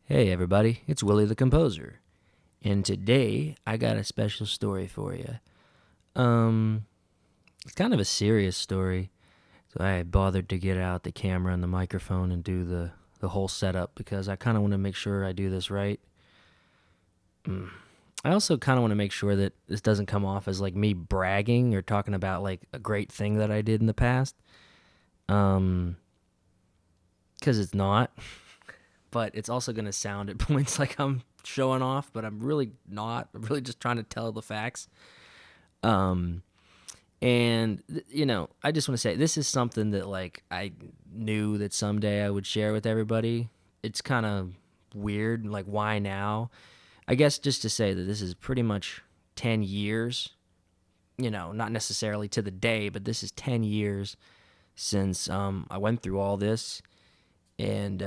Hey everybody, it's Willie the Composer, and today I got a special story for you. Um, it's kind of a serious story, so I bothered to get out the camera and the microphone and do the whole setup because I kind of want to make sure I do this right. I also kind of want to make sure that this doesn't come off as like me bragging or talking about like a great thing that I did in the past. Um, because it's not, but it's also going to sound at points like I'm showing off, but I'm really not. I'm really just trying to tell the facts. Um, I just want to say this is something that like I knew that someday I would share with everybody. It's kind of weird, like why now? I guess just to say that this is pretty much 10 years, not necessarily to the day, but this is 10 years since I went through all this. And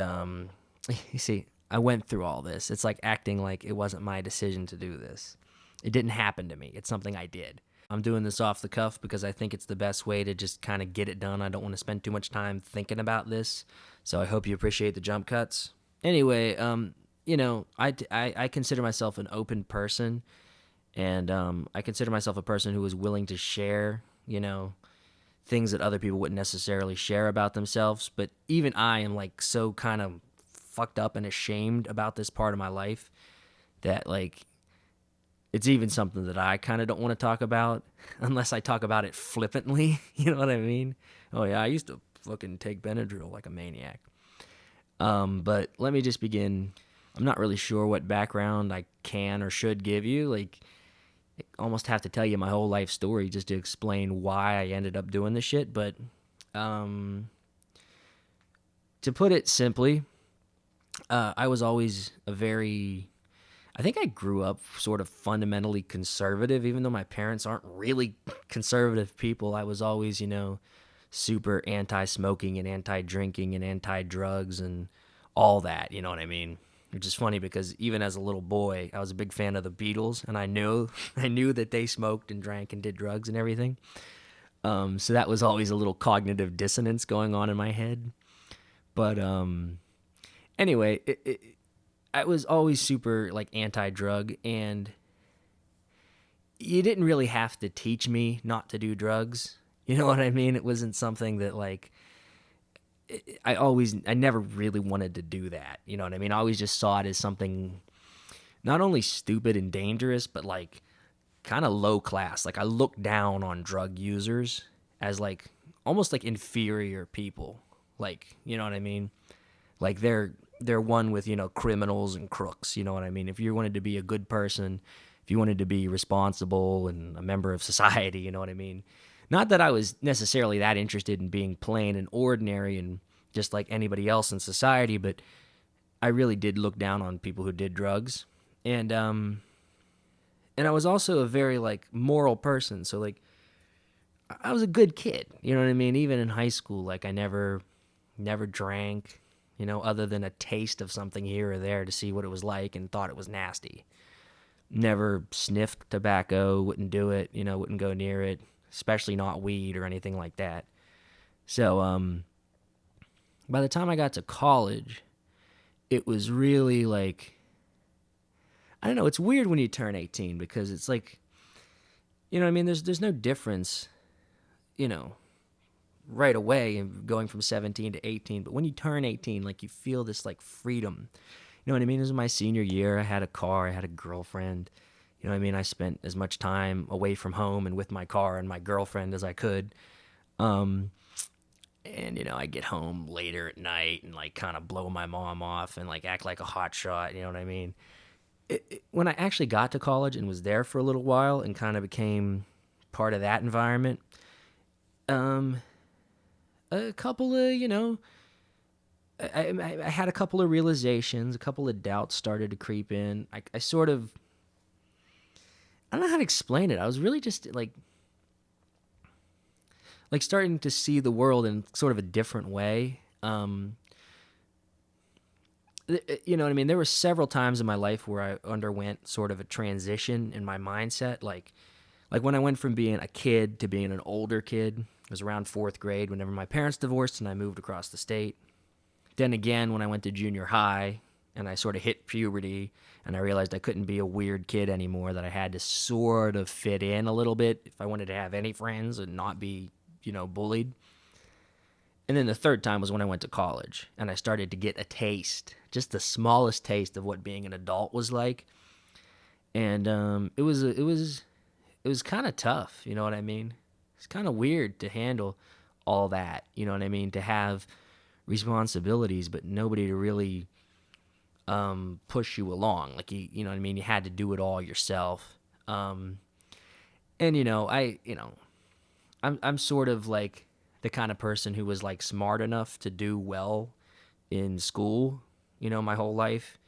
you see, I went through all this. It's like acting like it wasn't my decision to do this. It didn't happen to me. It's something I did. I'm doing this off the cuff because I think it's the best way to just kind of get it done. I don't want to spend too much time thinking about this. So I hope you appreciate the jump cuts. Anyway, I consider myself an open person, and I consider myself a person who is willing to share, things that other people wouldn't necessarily share about themselves. But even I am like so kind of fucked up and ashamed about this part of my life that like it's even something that I kind of don't want to talk about unless I talk about it flippantly. You know what I mean? Oh yeah, I used to fucking take Benadryl like a maniac. But let me just begin. I'm not really sure what background I can or should give you. Like, I almost have to tell you my whole life story just to explain why I ended up doing this shit. But um, to put it simply, I was always a very I think I grew up sort of fundamentally conservative, even though my parents aren't really conservative people. I was always, super anti smoking and anti drinking and anti drugs and all that. You know what I mean? Which is funny because even as a little boy, I was a big fan of the Beatles, and I knew I knew that they smoked and drank and did drugs and everything. So that was always a little cognitive dissonance going on in my head. But anyway, I was always super like anti-drug, and you didn't really have to teach me not to do drugs. You know what I mean? It wasn't something that like I never really wanted to do that. You know what I mean? I always just saw it as something not only stupid and dangerous, but like kind of low class. Like I looked down on drug users as like almost like inferior people. Like, you know what I mean? Like they're one with, criminals and crooks, you know what I mean? If you wanted to be a good person, if you wanted to be responsible and a member of society, you know what I mean? Not that I was necessarily that interested in being plain and ordinary and just like anybody else in society, but I really did look down on people who did drugs. And I was also a very like moral person, so like I was a good kid, you know what I mean? Even in high school, like I never drank, other than a taste of something here or there to see what it was like and thought it was nasty. Never sniffed tobacco, wouldn't do it, wouldn't go near it, especially not weed or anything like that. So, by the time I got to college, it was really like, I don't know, it's weird when you turn 18 because it's like, you know what I mean? There's no difference, you know, right away and going from 17 to 18, but when you turn 18, like you feel this like freedom. You know what I mean? It was my senior year. I had a car, I had a girlfriend. You know what I mean? I spent as much time away from home and with my car and my girlfriend as I could. Um, and I get home later at night and like kind of blow my mom off and like act like a hot shot. You know what I mean? When I actually got to college and was there for a little while and kind of became part of that environment, um, a couple of I had a couple of realizations, a couple of doubts started to creep in. I sort of I don't know how to explain it. I was really just like starting to see the world in sort of a different way. You know what I mean? There were several times in my life where I underwent sort of a transition in my mindset, like when I went from being a kid to being an older kid. It was around fourth grade whenever my parents divorced and I moved across the state. Then again, when I went to junior high and I sort of hit puberty, and I realized I couldn't be a weird kid anymore, that I had to sort of fit in a little bit if I wanted to have any friends and not be, bullied. And then the third time was when I went to college, and I started to get a taste, just the smallest taste of what being an adult was like. And it was kind of tough, you know what I mean? It's kind of weird to handle all that, you know what I mean? To have responsibilities, but nobody to really push you along. Like you know what I mean? You had to do it all yourself. And I'm sort of like the kind of person who was like smart enough to do well in school, my whole life,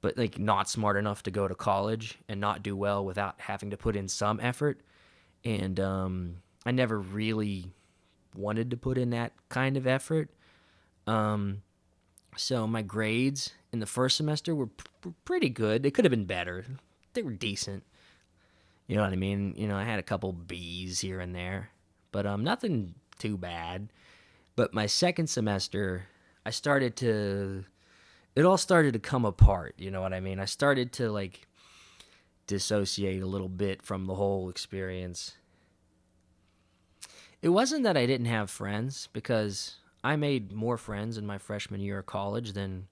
but like not smart enough to go to college and not do well without having to put in some effort. And I never really wanted to put in that kind of effort. Um, so my grades in the first semester were pretty good. They could have been better. They were decent. You know what I mean? I had a couple B's here and there, but nothing too bad. But my second semester, I started to it all started to come apart, you know what I mean? I started to like dissociate a little bit from the whole experience. It wasn't that I didn't have friends, because I made more friends in my freshman year of college than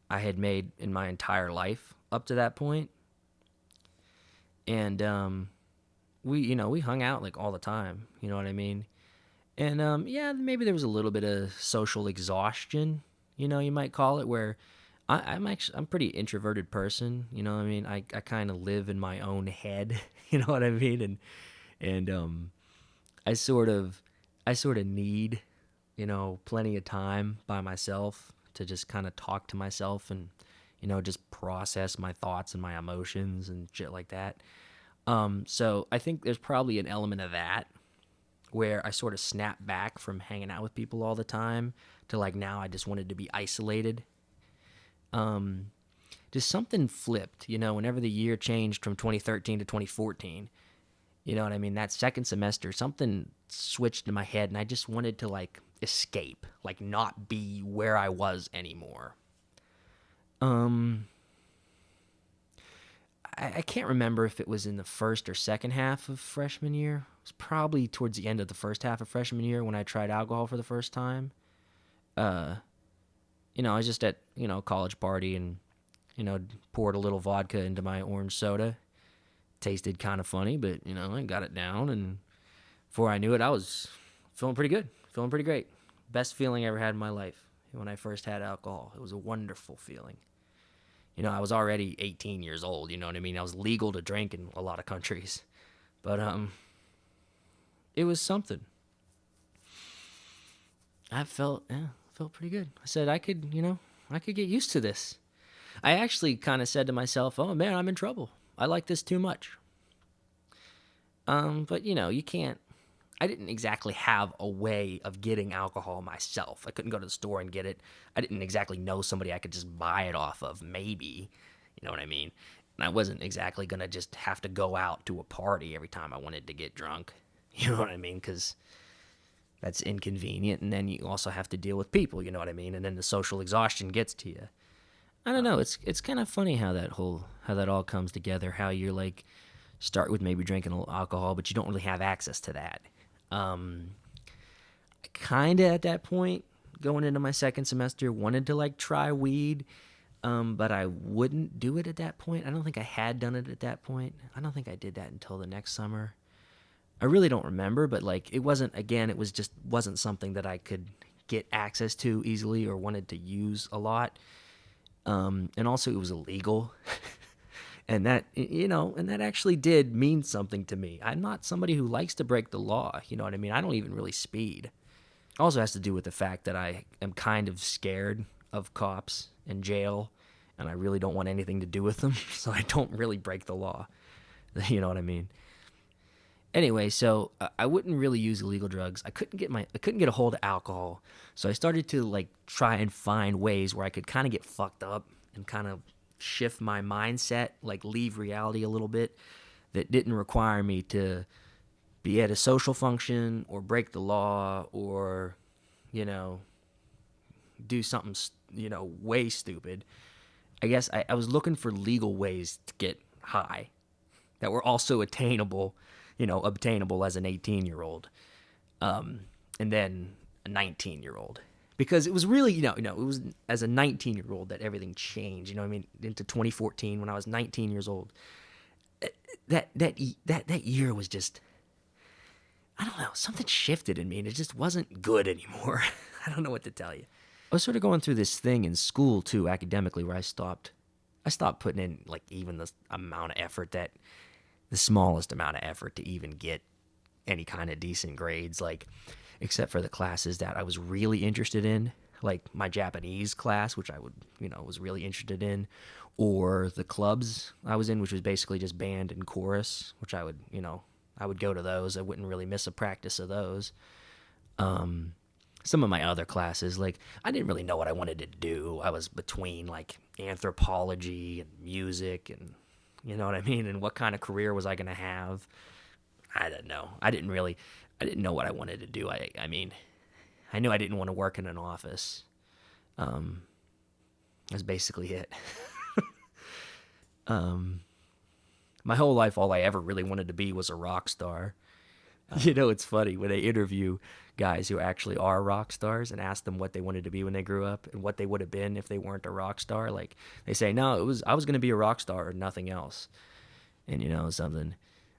I had made in my entire life up to that point. And we hung out like all the time, you know what I mean? And yeah, maybe there was a little bit of social exhaustion, you might call it, where I'm pretty introverted person, you know what I mean? I kind of live in my own head, you know what I mean? And I sort of need, plenty of time by myself to just kind of talk to myself and, just process my thoughts and my emotions and shit like that. So I think there's probably an element of that where I sort of snapped back from hanging out with people all the time to like now I just wanted to be isolated. Just something flipped, whenever the year changed from 2013 to 2014. You know what I mean? That second semester, something switched in my head, and I just wanted to like escape, like not be where I was anymore. Um, I can't remember if it was in the first or second half of freshman year. It was probably towards the end of the first half of freshman year when I tried alcohol for the first time. Uh, I was just at, a college party and, poured a little vodka into my orange soda. Tasted kind of funny, but, I got it down. And before I knew it, I was feeling pretty good, feeling pretty great. Best feeling I ever had in my life when I first had alcohol. It was a wonderful feeling. I was already 18 years old, you know what I mean? I was legal to drink in a lot of countries. But it was something. I felt pretty good. I said I could get used to this. I actually kind of said to myself, "Oh man, I'm in trouble. I like this too much." But you can't. I didn't exactly have a way of getting alcohol myself. I couldn't go to the store and get it. I didn't exactly know somebody I could just buy it off of, maybe. You know what I mean? And I wasn't exactly going to just have to go out to a party every time I wanted to get drunk. You know what I mean? Because that's inconvenient. And then you also have to deal with people, you know what I mean? And then the social exhaustion gets to you. I don't know. It's kind of funny how that all comes together. How you're like start with maybe drinking a little alcohol, but you don't really have access to that. Kind of at that point, going into my second semester, wanted to like try weed, but I wouldn't do it at that point. I don't think I had done it at that point. I don't think I did that until the next summer. I really don't remember, but like it wasn't, again, it was just wasn't something that I could get access to easily or wanted to use a lot. And also it was illegal. And that actually did mean something to me. I'm not somebody who likes to break the law. You know what I mean? I don't even really speed. Also has to do with the fact that I am kind of scared of cops and jail, and I really don't want anything to do with them, so I don't really break the law. You know what I mean? Anyway, so I wouldn't really use illegal drugs. I couldn't get a hold of alcohol, so I started to like try and find ways where I could kind of get fucked up and kind of shift my mindset, like leave reality a little bit, that didn't require me to be at a social function or break the law or, do something, way stupid. I guess I was looking for legal ways to get high that were also attainable, obtainable as an 18-year-old, and then a 19-year-old. Because it was really, it was as a 19-year-old that everything changed. Into 2014 when I was 19 years old. That year was just, I don't know, something shifted in me and it just wasn't good anymore. I don't know what to tell you. I was sort of going through this thing in school too, academically, where I stopped putting in like even the amount of effort that the smallest amount of effort to even get any kind of decent grades, like except for the classes that I was really interested in, like my Japanese class, which I would, was really interested in, or the clubs I was in, which was basically just band and chorus, which I would go to those. I wouldn't really miss a practice of those. Some of my other classes, like I didn't really know what I wanted to do. I was between like anthropology and music and you know what I mean? And what kind of career was I going to have? I don't know. I didn't know what I wanted to do. I mean, I knew I didn't want to work in an office. That's basically it. My whole life, all I ever really wanted to be was a rock star. It's funny when they interview guys who actually are rock stars and ask them what they wanted to be when they grew up and what they would have been if they weren't a rock star. Like they say, no, I was going to be a rock star or nothing else. And something,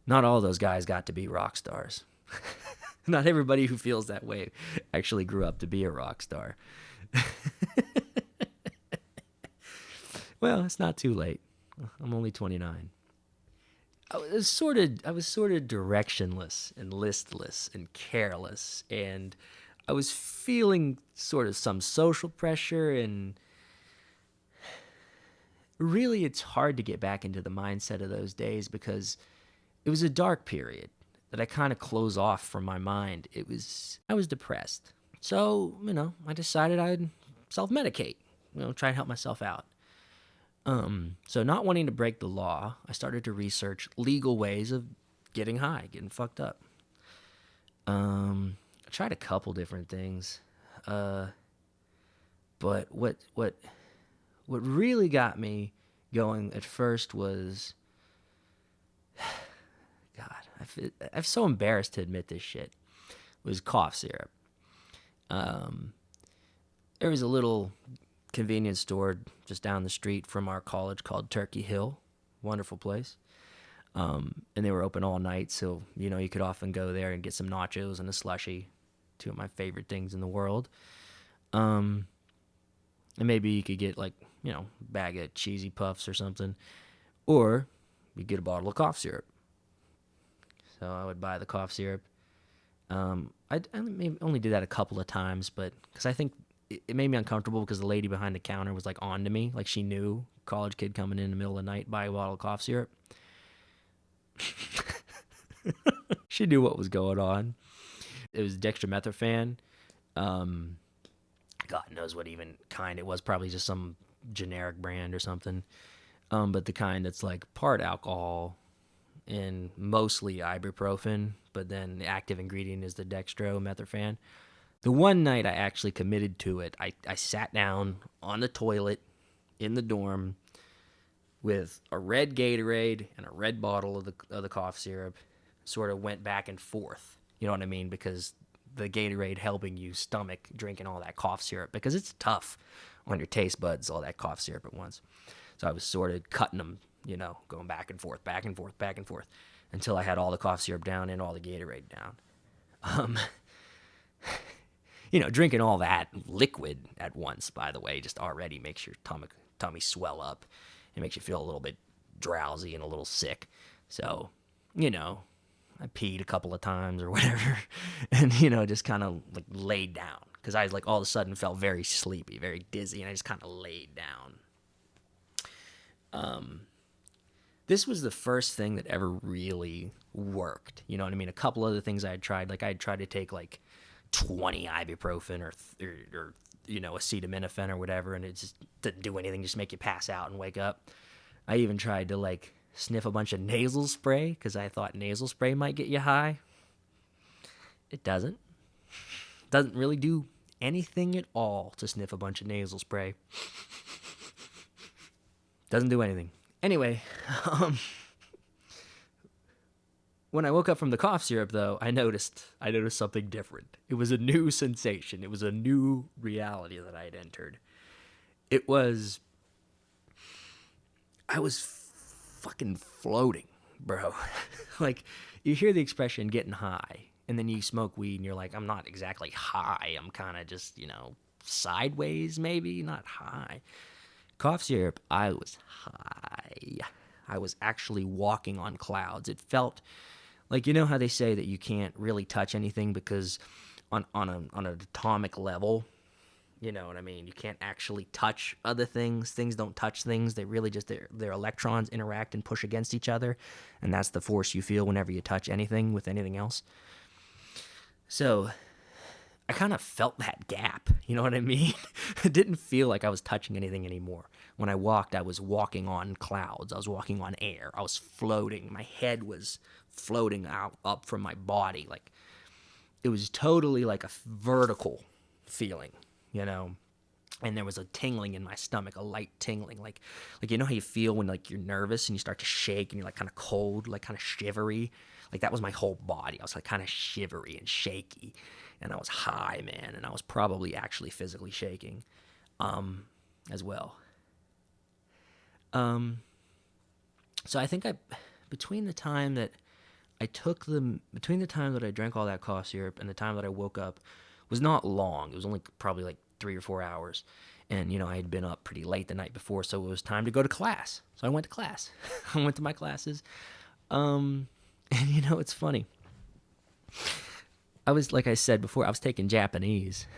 not all those guys got to be rock stars. Not everybody who feels that way actually grew up to be a rock star. Well, it's not too late. I'm only 29. I was sort of directionless and listless and careless, and I was feeling sort of some social pressure, and really it's hard to get back into the mindset of those days because it was a dark period that I kind of close off from my mind. I was depressed. So, I decided I'd self-medicate, try and help myself out. So not wanting to break the law, I started to research legal ways of getting high, getting fucked up. I tried a couple different things. But what really got me going at first was, God, I'm so embarrassed to admit this shit, was cough syrup. There was a little convenience store just down the street from our college called Turkey Hill. Wonderful place. And they were open all night, so you could often go there and get some nachos and a slushie, two of my favorite things in the world. And maybe you could get like a bag of cheesy puffs or something, or you get a bottle of cough syrup. So I would buy the cough syrup. I maybe only did that a couple of times, but because I think it made me uncomfortable because the lady behind the counter was like on to me, like she knew college kid coming in the middle of the night buy a bottle of cough syrup. She knew what was going on. It was dextromethorphan. God knows what even kind it was. Probably just some generic brand or something. But the kind that's like part alcohol and mostly ibuprofen, but then the active ingredient is the dextromethorphan. The one night I actually committed to it, I sat down on the toilet in the dorm with a red Gatorade and a red bottle of the cough syrup, sort of went back and forth. You know what I mean? Because the Gatorade helping you stomach drinking all that cough syrup, because it's tough on your taste buds, all that cough syrup at once. So I was sort of cutting them, going back and forth, until I had all the cough syrup down and all the Gatorade down. Drinking all that liquid at once, by the way, just already makes your tummy swell up. It makes you feel a little bit drowsy and a little sick. So, I peed a couple of times or whatever and, just kind of like laid down because I like all of a sudden felt very sleepy, very dizzy, and I just kind of laid down. This was the first thing that ever really worked. You know what I mean? A couple other things I had tried, like I had tried to take like 20 ibuprofen or acetaminophen or whatever, and it just didn't do anything, just make you pass out and wake up. I even tried to like sniff a bunch of nasal spray because I thought nasal spray might get you high. It doesn't. Doesn't really do anything at all to sniff a bunch of nasal spray. Doesn't do anything. Anyway, um, when I woke up from the cough syrup, though, I noticed something different. It was a new sensation. It was a new reality that I had entered. It was I was fucking floating, bro. Like, you hear the expression getting high, and then you smoke weed, and you're like, I'm not exactly high. I'm kind of just, sideways, maybe, not high. Cough syrup, I was high. I was actually walking on clouds. It felt like, how they say that you can't really touch anything because on an atomic level, you know what I mean? You can't actually touch other things. Things don't touch things. They really just, their electrons interact and push against each other. And that's the force you feel whenever you touch anything with anything else. So I kind of felt that gap. You know what I mean? It didn't feel like I was touching anything anymore. When I walked, I was walking on clouds. I was walking on air. I was floating. My head was floating out up from my body. Like, it was totally like a vertical feeling. And there was a tingling in my stomach, a light tingling, like how you feel when like you're nervous and you start to shake and you're like kind of cold, like kind of shivery. Like, that was my whole body. I was like kind of shivery and shaky, and I was high, man, and I was probably actually physically shaking as well. So I think between the time that I drank all that cough syrup and the time that I woke up was not long. It was only probably like 3 or 4 hours. And, I had been up pretty late the night before, so it was time to go to class. So I went to class. I went to my classes. And, it's funny. Like I said before, I was taking Japanese.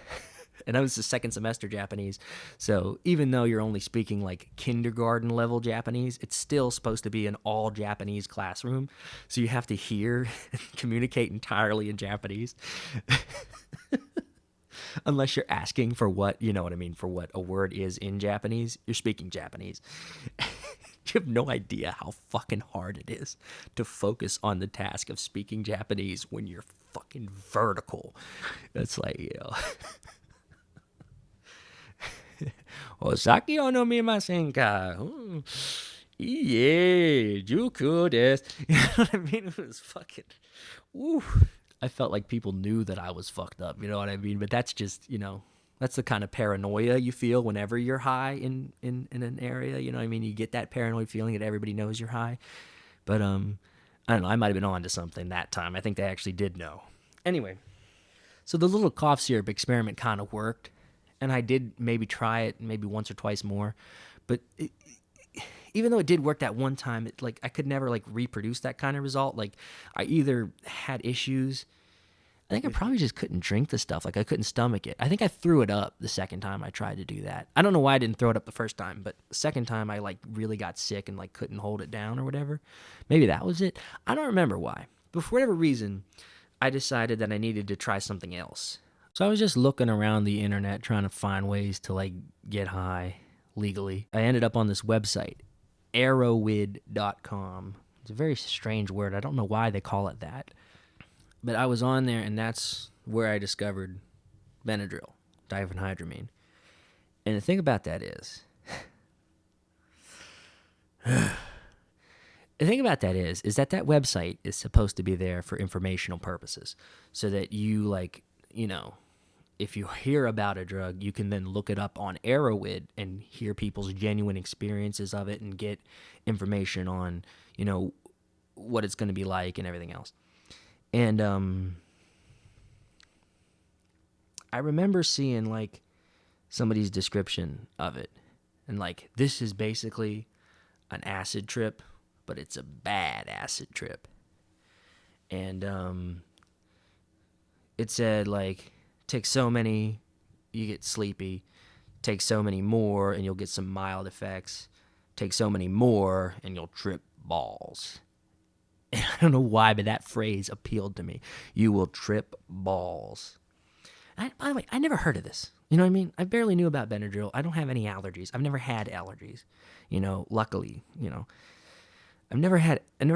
And I was the second semester Japanese. So even though you're only speaking like kindergarten level Japanese, it's still supposed to be an all Japanese classroom. So you have to hear and communicate entirely in Japanese. Unless you're asking for what, for what a word is in Japanese, you're speaking Japanese. You have no idea how fucking hard it is to focus on the task of speaking Japanese when you're fucking vertical. It's like, Osaki o nomimasen ka? Yeah, juku desu. You know what I mean? It was fucking, woo. I felt like people knew that I was fucked up, you know what I mean? But that's just, that's the kind of paranoia you feel whenever you're high in an area, you know what I mean? You get that paranoid feeling that everybody knows you're high. But, I don't know, I might have been on to something that time. I think they actually did know. Anyway, so the little cough syrup experiment kind of worked, and I did maybe try it maybe once or twice more. But even though it did work that one time, I could never reproduce that kind of result. Like, I either had issues. I think I probably just couldn't drink the stuff. Like, I couldn't stomach it. I think I threw it up the second time I tried to do that. I don't know why I didn't throw it up the first time, but the second time I really got sick and couldn't hold it down or whatever. Maybe that was it. I don't remember why. But for whatever reason, I decided that I needed to try something else. So I was just looking around the internet trying to find ways to get high legally. I ended up on this website, Arrowid.com. It's a very strange word. I don't know why they call it that. But I was on there, and that's where I discovered Benadryl, diphenhydramine. And the thing about that is, that that website is supposed to be there for informational purposes, so that you if you hear about a drug, you can then look it up on Arrowid and hear people's genuine experiences of it and get information on, what it's going to be like and everything else. And I remember seeing somebody's description of it, and this is basically an acid trip, but it's a bad acid trip. And it said take so many, you get sleepy. Take so many more, and you'll get some mild effects. Take so many more, and you'll trip balls. And I don't know why, but that phrase appealed to me. You will trip balls. By the way, I never heard of this. You know what I mean? I barely knew about Benadryl. I don't have any allergies. I've never had allergies. Luckily, I've never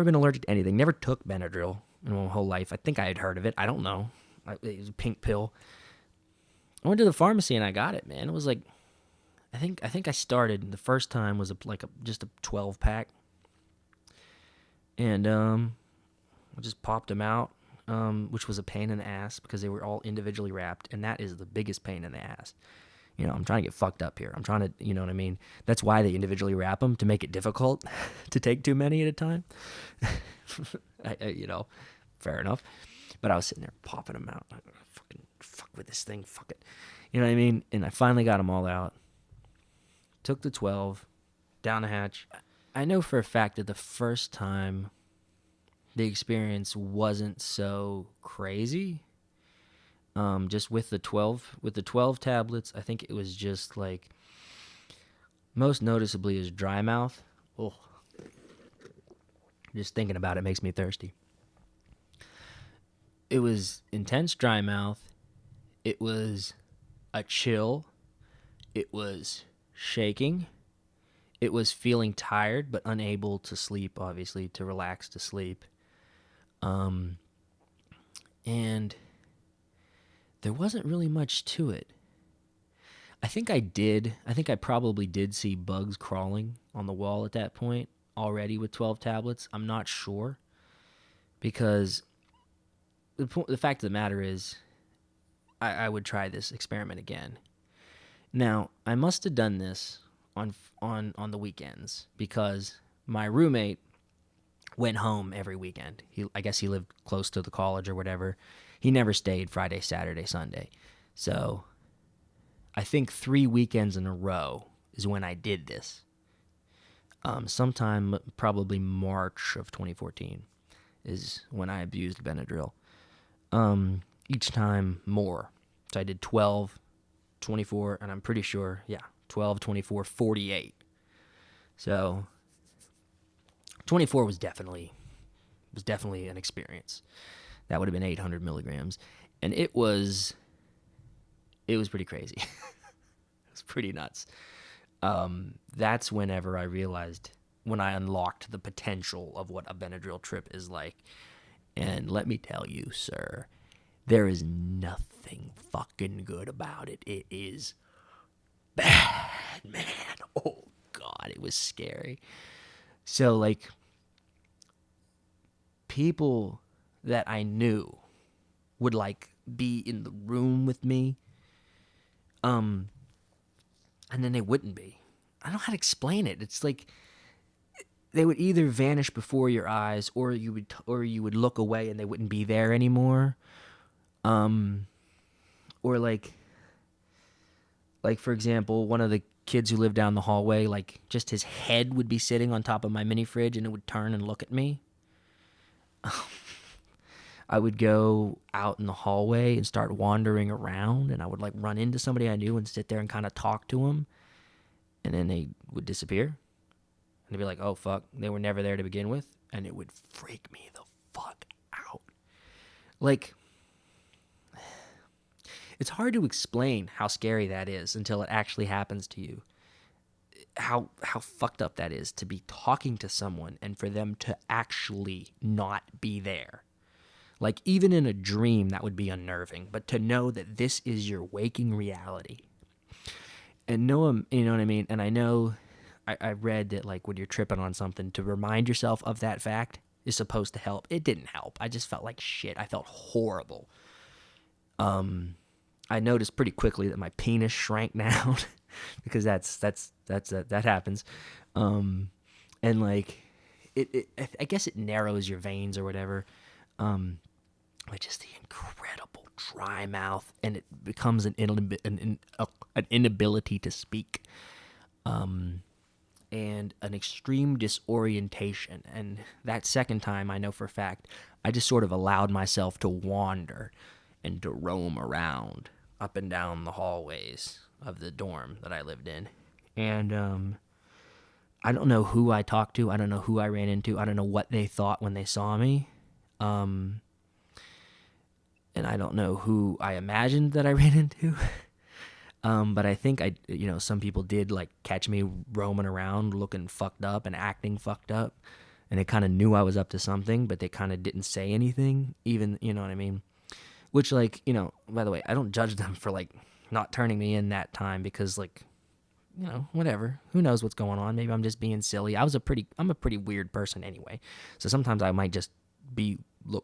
been allergic to anything. Never took Benadryl in my whole life. I think I had heard of it. I don't know. It was a pink pill. I went to the pharmacy and I got it, man. It was I I think I started the first time was just a 12 pack, and I just popped them out, which was a pain in the ass because they were all individually wrapped, and that is the biggest pain in the ass. I'm trying to get fucked up here. I'm trying to, you know what I mean? That's why they individually wrap them, to make it difficult to take too many at a time. Fair enough. But I was sitting there popping them out. Fucking fuck with this thing. Fuck it. You know what I mean? And I finally got them all out. Took the 12 down the hatch. I know for a fact that the first time the experience wasn't so crazy. Just with the 12 tablets, I think it was just like, most noticeably is dry mouth. Oh, just thinking about it makes me thirsty. It was intense dry mouth. It was a chill. It was shaking. It was feeling tired but unable to sleep, obviously, to relax to sleep. And there wasn't really much to it. I think I probably did see bugs crawling on the wall at that point already with 12 tablets. I'm not sure, because the fact of the matter is, I would try this experiment again. Now, I must have done this on the weekends, because my roommate went home every weekend. I guess he lived close to the college or whatever. He never stayed Friday, Saturday, Sunday. So I think 3 weekends in a row is when I did this. Sometime probably March of 2014 is when I abused Benadryl. Each time more. So I did 12, 24, and I'm pretty sure, 12, 24, 48. So 24 was definitely an experience. That would have been 800 milligrams, and it was pretty crazy. It was pretty nuts. That's whenever I realized, when I unlocked the potential of what a Benadryl trip is like. And let me tell you, sir, there is nothing fucking good about it. It is bad, man. Oh, God, it was scary. So, like, people that I knew would, like, be in the room with me, and then they wouldn't be. I don't know how to explain it. It's like they would either vanish before your eyes, or you would look away and they wouldn't be there anymore. Or like for example, one of the kids who lived down the hallway, like, just his head would be sitting on top of my mini fridge, and it would turn and look at me. I would go out in the hallway and start wandering around, and I would, like, run into somebody I knew and sit there and kind of talk to them, and then they would disappear. And they'd be like, oh, fuck, they were never there to begin with, and it would freak me the fuck out. Like, it's hard to explain how scary that is until it actually happens to you. How fucked up that is, to be talking to someone and for them to actually not be there. Like, even in a dream, that would be unnerving. But to know that this is your waking reality. And know, you know what I mean? And I know, I read that, like, when you're tripping on something, to remind yourself of that fact is supposed to help. It didn't help. I just felt like shit. I felt horrible. I noticed pretty quickly that my penis shrank down because that happens. And, like, I guess it narrows your veins or whatever. But just the incredible dry mouth, and it becomes an inability to speak, and an extreme disorientation. And that second time, I know for a fact, I just sort of allowed myself to wander and to roam around up and down the hallways of the dorm that I lived in. And I don't know who I talked to. I don't know who I ran into. I don't know what they thought when they saw me. And I don't know who I imagined that I ran into. But I think some people did, like, catch me roaming around looking fucked up and acting fucked up. And they kind of knew I was up to something, but they kind of didn't say anything, even, you know what I mean? Which, like, by the way, I don't judge them for, like, not turning me in that time, because, like, whatever. Who knows what's going on? Maybe I'm just being silly. I'm a pretty weird person anyway. So sometimes I might just be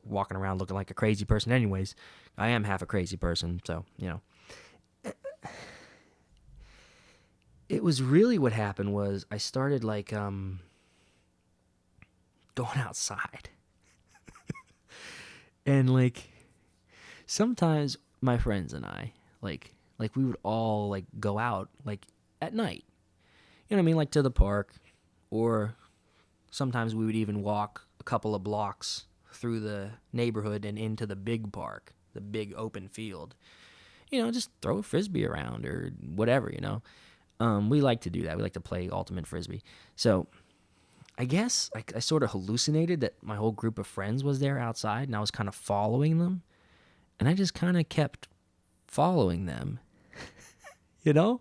walking around looking like a crazy person anyways. I am half a crazy person, so, It was really what happened was I started like going outside. And like sometimes my friends and I like we would all like go out like at night. You know what I mean? Like to the park, or sometimes we would even walk a couple of blocks through the neighborhood and into the big park, the big open field. Just throw a frisbee around or whatever. We like to do that. We like to play ultimate frisbee. So I guess I sort of hallucinated that my whole group of friends was there outside, and I was kind of following them, and I just kind of kept following them, you know,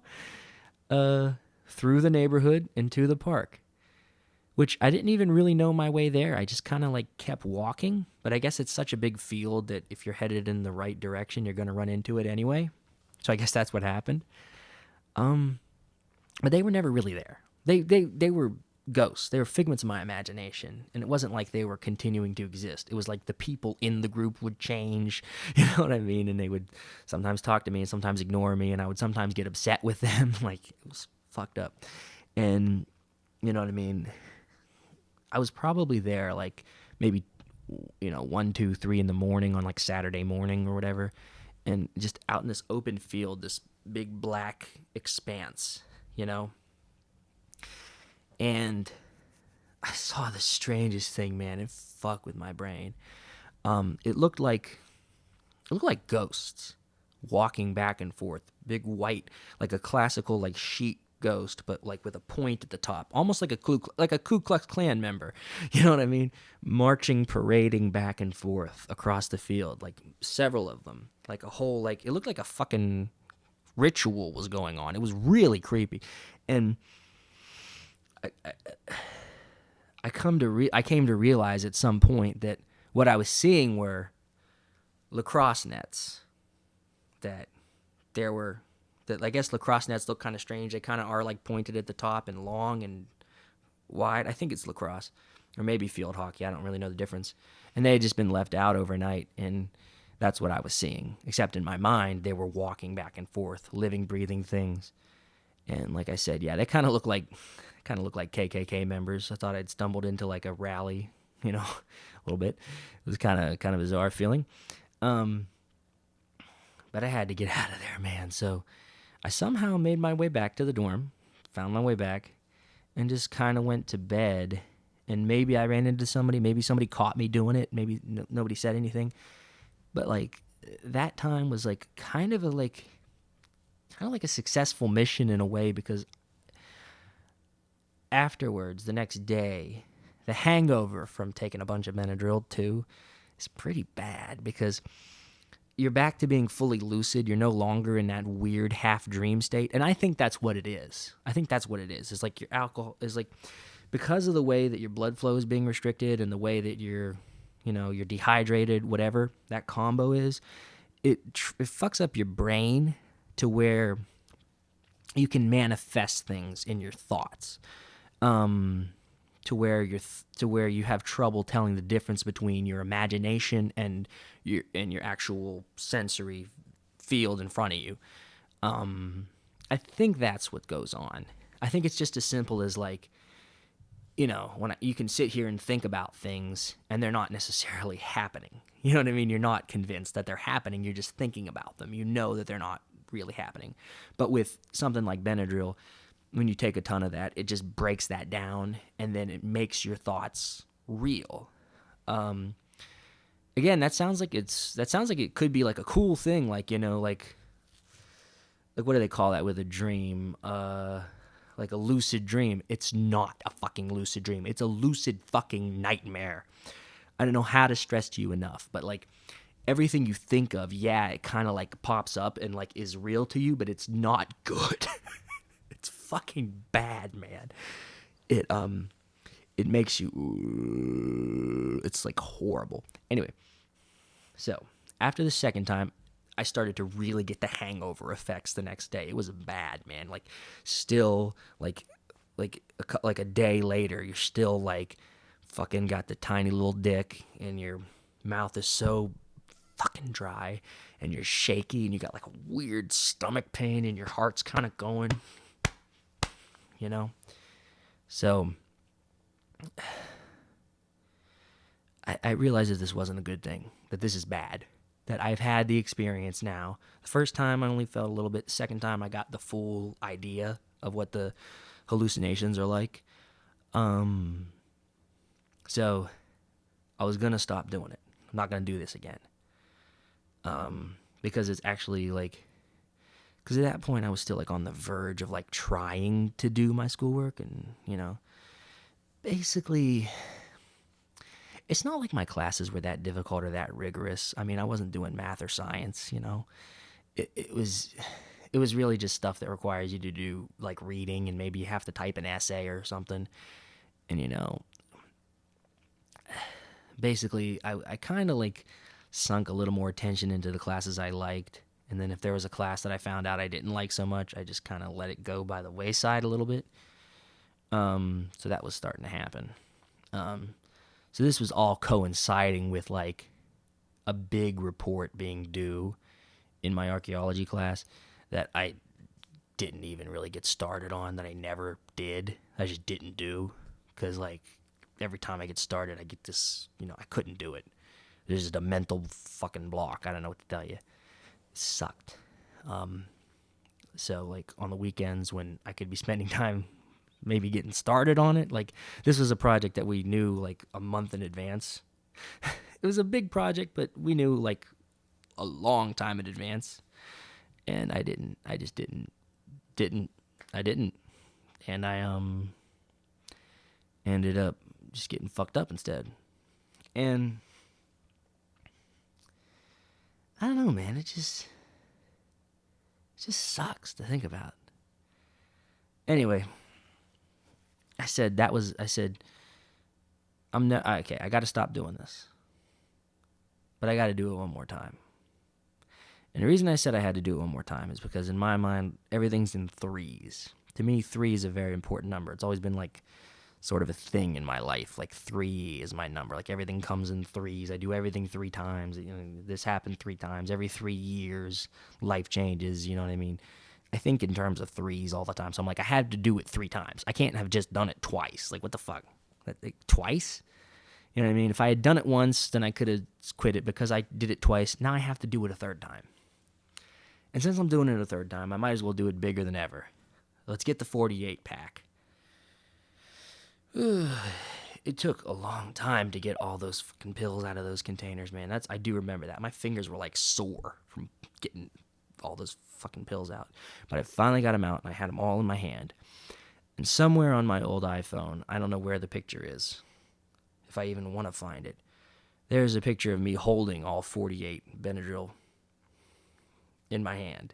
through the neighborhood into the park, which I didn't even really know my way there. I just kind of like kept walking, but I guess it's such a big field that if you're headed in the right direction, you're going to run into it anyway. So I guess that's what happened. But they were never really there. They were ghosts. They were figments of my imagination, and it wasn't like they were continuing to exist. It was like the people in the group would change, you know what I mean? And they would sometimes talk to me and sometimes ignore me, and I would sometimes get upset with them. Like, it was fucked up. And you know what I mean? I was probably there like maybe 1, 2, 3 in the morning on like Saturday morning or whatever, and just out in this open field, this big black expanse, and I saw the strangest thing, man. It fucked with my brain. It looked like ghosts walking back and forth, big white, like a classical like sheet ghost, but like with a point at the top, almost like a Ku Klux Klan member. You know what I mean? Marching, parading back and forth across the field, like several of them, like a whole like it looked like a fucking ritual was going on. It was really creepy, and I came to realize at some point that what I was seeing were lacrosse nets. That I guess lacrosse nets look kind of strange. They kind of are like pointed at the top and long and wide. I think it's lacrosse, or maybe field hockey. I don't really know the difference. And they had just been left out overnight, and that's what I was seeing. Except in my mind, they were walking back and forth, living, breathing things. And like I said, yeah, they kind of look like KKK members. I thought I'd stumbled into like a rally, a little bit. It was kind of bizarre feeling. But I had to get out of there, man. So I somehow made my way back to the dorm, found my way back, and just kind of went to bed. And maybe I ran into somebody. Maybe somebody caught me doing it. Maybe nobody said anything. But like that time was like kind of like a successful mission in a way, because afterwards, the next day, the hangover from taking a bunch of Benadryl too is pretty bad, because you're back to being fully lucid. You're no longer in that weird half dream state. And I think that's what it is. It's like your alcohol is like, because of the way that your blood flow is being restricted and the way that you're dehydrated, whatever that combo is, it fucks up your brain to where you can manifest things in your thoughts, to where you have trouble telling the difference between your imagination and your actual sensory field in front of you. I think that's what goes on. I think it's just as simple as like, when you can sit here and think about things and they're not necessarily happening. You know what I mean? You're not convinced that they're happening. You're just thinking about them. You know that they're not really happening. But with something like Benadryl, when you take a ton of that, it just breaks that down, and then it makes your thoughts real. Again, that sounds like it could be like a cool thing, like like what do they call that with a dream? Like a lucid dream. It's not a fucking lucid dream. It's a lucid fucking nightmare. I don't know how to stress to you enough, but like everything you think of, yeah, it kind of like pops up and like is real to you, but it's not good. It's fucking bad, man. It makes you, it's like horrible. Anyway, so after the second time, I started to really get the hangover effects the next day. It was bad, man. Like, still, like a day later, you're still like fucking got the tiny little dick, and your mouth is so fucking dry, and you're shaky, and you got like a weird stomach pain, and your heart's kind of going, you know. So I realized that this wasn't a good thing. That this is bad. That I've had the experience now. The first time I only felt a little bit. The second time I got the full idea of what the hallucinations are like. So I was gonna stop doing it. I'm not gonna do this again. Because it's actually like, because at that point I was still like on the verge of like trying to do my schoolwork, and basically, it's not like my classes were that difficult or that rigorous. I mean, I wasn't doing math or science. It was really just stuff that requires you to do like reading, and maybe you have to type an essay or something. And basically, I kind of like sunk a little more attention into the classes I liked. And then if there was a class that I found out I didn't like so much, I just kind of let it go by the wayside a little bit. So that was starting to happen. So this was all coinciding with like a big report being due in my archaeology class that I didn't even really get started on, that I never did. I just didn't do, because like every time I get started, I get this, I couldn't do it. There's just a mental fucking block. I don't know what to tell you. It sucked. So like on the weekends when I could be spending time maybe getting started on it, like this was a project that we knew like a month in advance. It was a big project, but we knew like a long time in advance. And I didn't. I just didn't. I didn't. And I ended up just getting fucked up instead. And I don't know, man. It just sucks to think about. Anyway, I said I'm not okay. I got to stop doing this, but I got to do it one more time. And the reason I said I had to do it one more time is because in my mind, everything's in threes. To me, 3 is a very important number. It's always been like sort of a thing in my life. Like 3 is my number. Like everything comes in threes. I do everything 3 times. This happened 3 times. Every 3 years, life changes. You know what I mean? I think in terms of threes all the time. So I'm like, I had to do it 3 times. I can't have just done it twice. Like, what the fuck? Like, twice? You know what I mean? If I had done it once, then I could have quit it. Because I did it twice, now I have to do it a 3rd time. And since I'm doing it a 3rd time, I might as well do it bigger than ever. Let's get the 48 pack. It took a long time to get all those fucking pills out of those containers, man. I do remember that. My fingers were like sore from getting all those fucking pills out. But I finally got them out, and I had them all in my hand. And somewhere on my old iPhone, I don't know where the picture is, if I even want to find it, there's a picture of me holding all 48 Benadryl in my hand.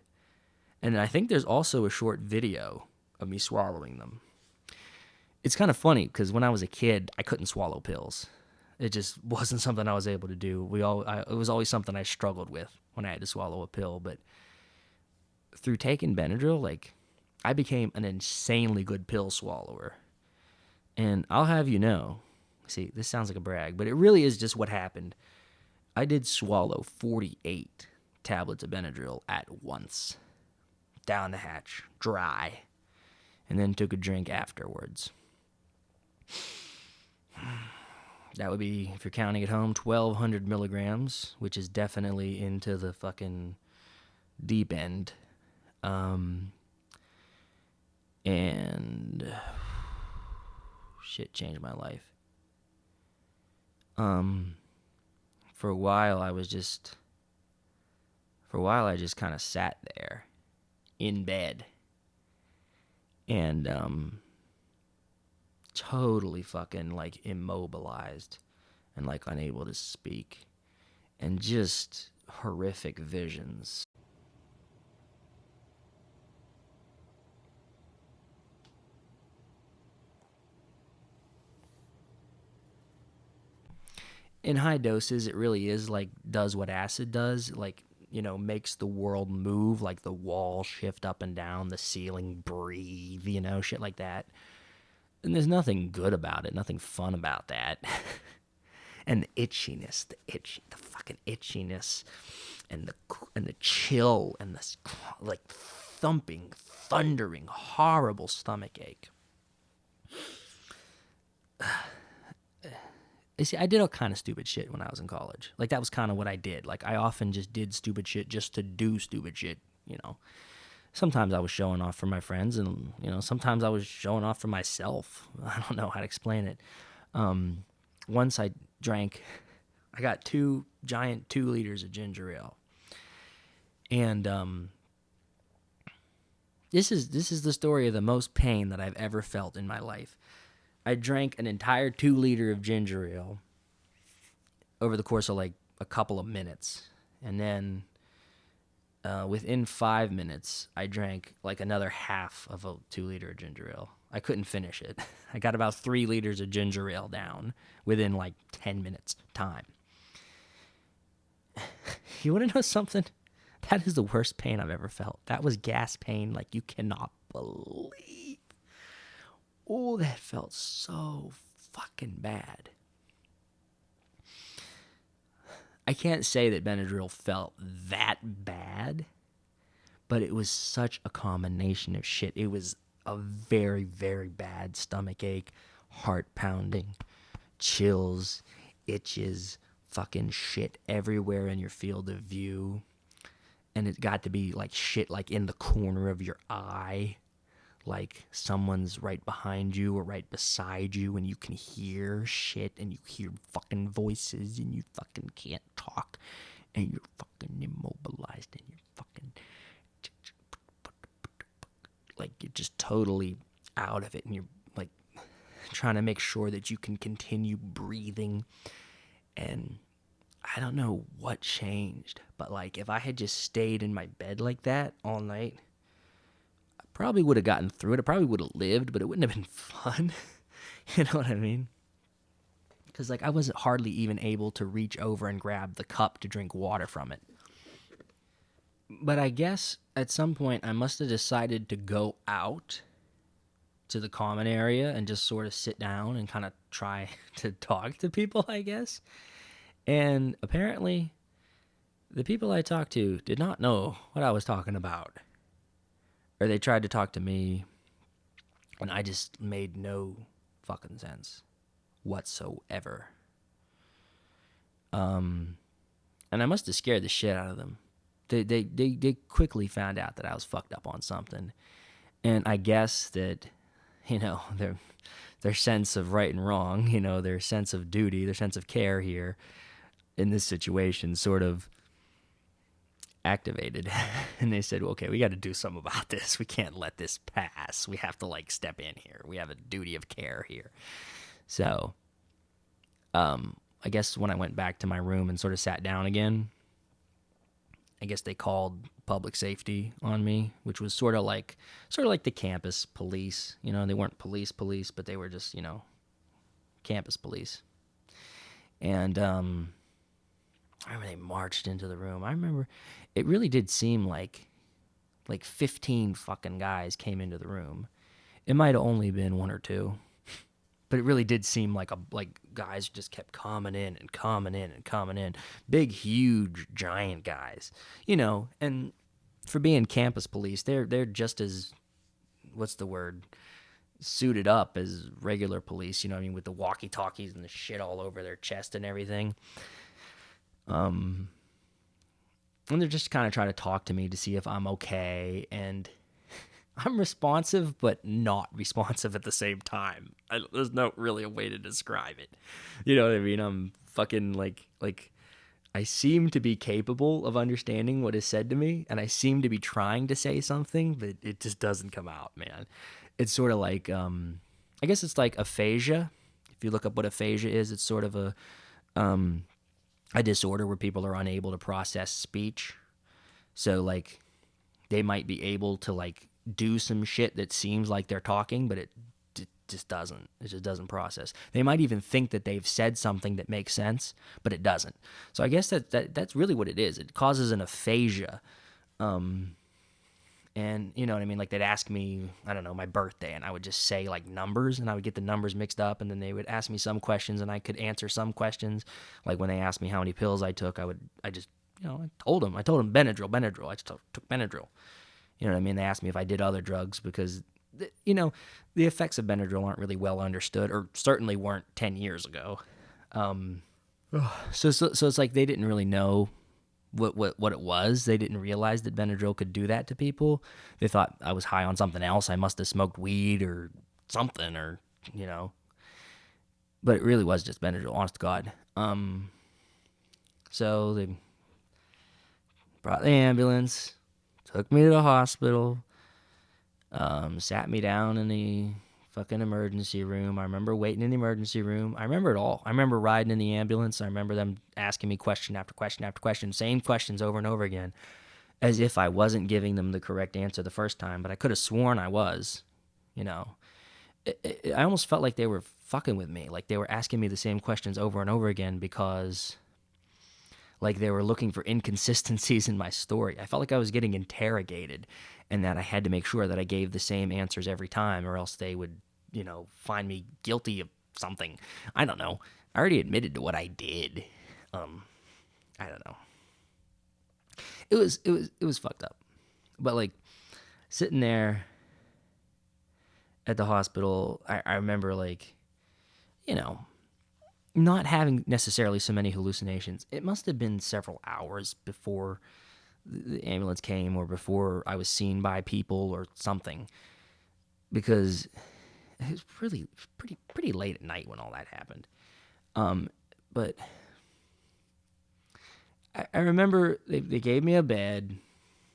And I think there's also a short video of me swallowing them. It's kind of funny because when I was a kid, I couldn't swallow pills. It just wasn't something I was able to do. It was always something I struggled with when I had to swallow a pill. But through taking Benadryl, like, I became an insanely good pill swallower. And I'll have you know, see, this sounds like a brag, but it really is just what happened. I did swallow 48 tablets of Benadryl at once, down the hatch, dry, and then took a drink afterwards. That would be, if you're counting at home, 1,200 milligrams, which is definitely into the fucking deep end. And shit changed my life. For a while I just kind of sat there in bed and totally fucking like immobilized and like unable to speak, and just horrific visions. In high doses, it really is like does what acid does. Like, makes the world move, like the walls shift up and down, the ceiling breathe, shit like that. And there's nothing good about it, nothing fun about that. And the itchiness, the fucking itchiness, and the chill, and this like thumping, thundering, horrible stomach ache. You see, I did all kind of stupid shit when I was in college. Like, that was kind of what I did. Like, I often just did stupid shit just to do stupid shit, Sometimes I was showing off for my friends, and, sometimes I was showing off for myself. I don't know how to explain it. Once I got 2 giant 2 liters of ginger ale. And this is the story of the most pain that I've ever felt in my life. I drank an entire 2 liter of ginger ale over the course of like a couple of minutes. And then within 5 minutes, I drank like another half of a 2 liter of ginger ale. I couldn't finish it. I got about 3 liters of ginger ale down within like 10 minutes time. You want to know something? That is the worst pain I've ever felt. That was gas pain like you cannot believe. Oh, that felt so fucking bad. I can't say that Benadryl felt that bad, but it was such a combination of shit. It was a very, very bad stomach ache, heart pounding, chills, itches, fucking shit everywhere in your field of view. And it got to be like shit like in the corner of your eye. Like someone's right behind you or right beside you and you can hear shit and you hear fucking voices and you fucking can't talk and you're fucking immobilized and you're fucking like you're just totally out of it and you're like trying to make sure that you can continue breathing. And I don't know what changed, but like if I had just stayed in my bed like that all night, probably would have gotten through it. I probably would have lived, but it wouldn't have been fun. You know what I mean? Because like I wasn't hardly even able to reach over and grab the cup to drink water from it. But I guess at some point I must have decided to go out to the common area and just sort of sit down and kind of try to talk to people, I guess. And apparently the people I talked to did not know what I was talking about. Or they tried to talk to me, and I just made no fucking sense whatsoever. And I must have scared the shit out of them. They quickly found out that I was fucked up on something. And I guess that, their sense of right and wrong, their sense of duty, their sense of care here in this situation sort of activated. And they said, well, okay, we got to do something about this. We can't let this pass. We have to like step in here. We have a duty of care here. So I guess when I went back to my room and sort of sat down again, I guess they called public safety on me, which was sort of like the campus police. They weren't police, but they were just, campus police. And I remember they marched into the room. I remember it really did seem like 15 fucking guys came into the room. It might have only been 1 or 2, but it really did seem like guys just kept coming in and coming in and coming in. Big, huge, giant guys, and for being campus police, they're just as, what's the word, suited up as regular police, with the walkie-talkies and the shit all over their chest and everything. And they're just kind of trying to talk to me to see if I'm okay, and I'm responsive, but not responsive at the same time. There's not really a way to describe it. You know what I mean? I'm fucking like I seem to be capable of understanding what is said to me, and I seem to be trying to say something, but it just doesn't come out, man. It's sort of like, I guess it's like aphasia. If you look up what aphasia is, it's sort of a disorder where people are unable to process speech. So like they might be able to like do some shit that seems like they're talking, but just doesn't. It just doesn't process. They might even think that they've said something that makes sense, but it doesn't. So I guess that's really what it is. It causes an aphasia. And you know what I mean? Like they'd ask me, I don't know, my birthday, and I would just say like numbers, and I would get the numbers mixed up, and then they would ask me some questions, and I could answer some questions. Like when they asked me how many pills I took, I told them Benadryl. I just took Benadryl. You know what I mean? They asked me if I did other drugs because, the effects of Benadryl aren't really well understood, or certainly weren't 10 years ago. So it's like they didn't really know what it was. They didn't realize that Benadryl could do that to people. They thought I was high on something else. I must have smoked weed or something, or but it really was just Benadryl, honest to God. So they brought the ambulance, took me to the hospital, sat me down in the fucking emergency room. I remember waiting in the emergency room. I remember it all. I remember riding in the ambulance. I remember them asking me question after question after question, same questions over and over again, as if I wasn't giving them the correct answer the first time, but I could have sworn I was. I almost felt like they were fucking with me, like they were asking me the same questions over and over again because like they were looking for inconsistencies in my story. I felt like I was getting interrogated and that I had to make sure that I gave the same answers every time, or else they would find me guilty of something. I don't know. I already admitted to what I did. I don't know. It was fucked up. But like sitting there at the hospital, I remember like, not having necessarily so many hallucinations. It must have been several hours before the ambulance came or before I was seen by people or something, because it was really pretty late at night when all that happened. But I remember they gave me a bed.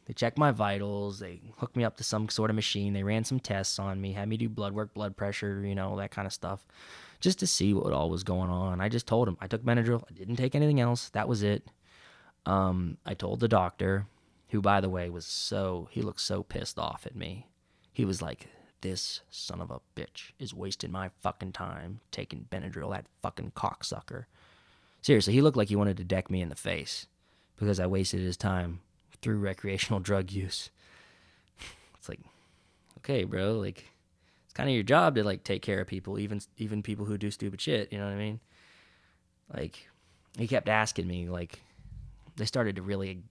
They checked my vitals. They hooked me up to some sort of machine. They ran some tests on me, had me do blood work, blood pressure, that kind of stuff, just to see what all was going on. I just told them I took Benadryl. I didn't take anything else. That was it. I told the doctor, who, by the way, he looked so pissed off at me. He was like, "This son of a bitch is wasting my fucking time taking Benadryl, that fucking cocksucker." Seriously, he looked like he wanted to deck me in the face because I wasted his time through recreational drug use. It's like, okay, bro, like it's kind of your job to like take care of people, even people who do stupid shit. You know what I mean? Like he kept asking me, like they started to really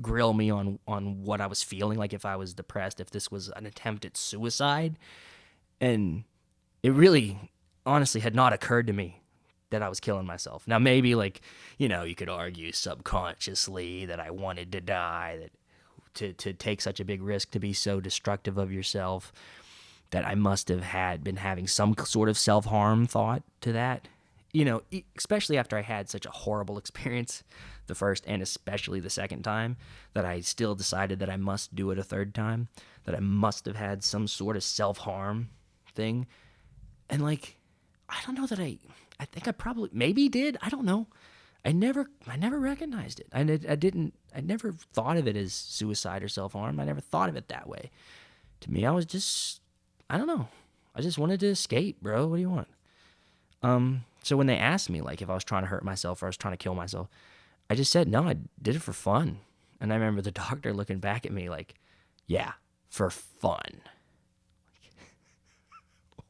grill me on what I was feeling, like if I was depressed, if this was an attempt at suicide, and it really, honestly, had not occurred to me that I was killing myself. Now maybe like, you could argue subconsciously that I wanted to die, that to take such a big risk, to be so destructive of yourself, that I must have been having some sort of self-harm thought to that. Especially after I had such a horrible experience the first and especially the second time, that I still decided that I must do it a third time, that I must have had some sort of self-harm thing. And like, I don't know that I think I probably maybe did. I don't know. I never recognized it. I never thought of it as suicide or self-harm. I never thought of it that way. To me, I was just, I don't know. I just wanted to escape, bro. What do you want? So when they asked me like if I was trying to hurt myself or I was trying to kill myself, I just said no, I did it for fun. And I remember the doctor looking back at me like, "Yeah, for fun."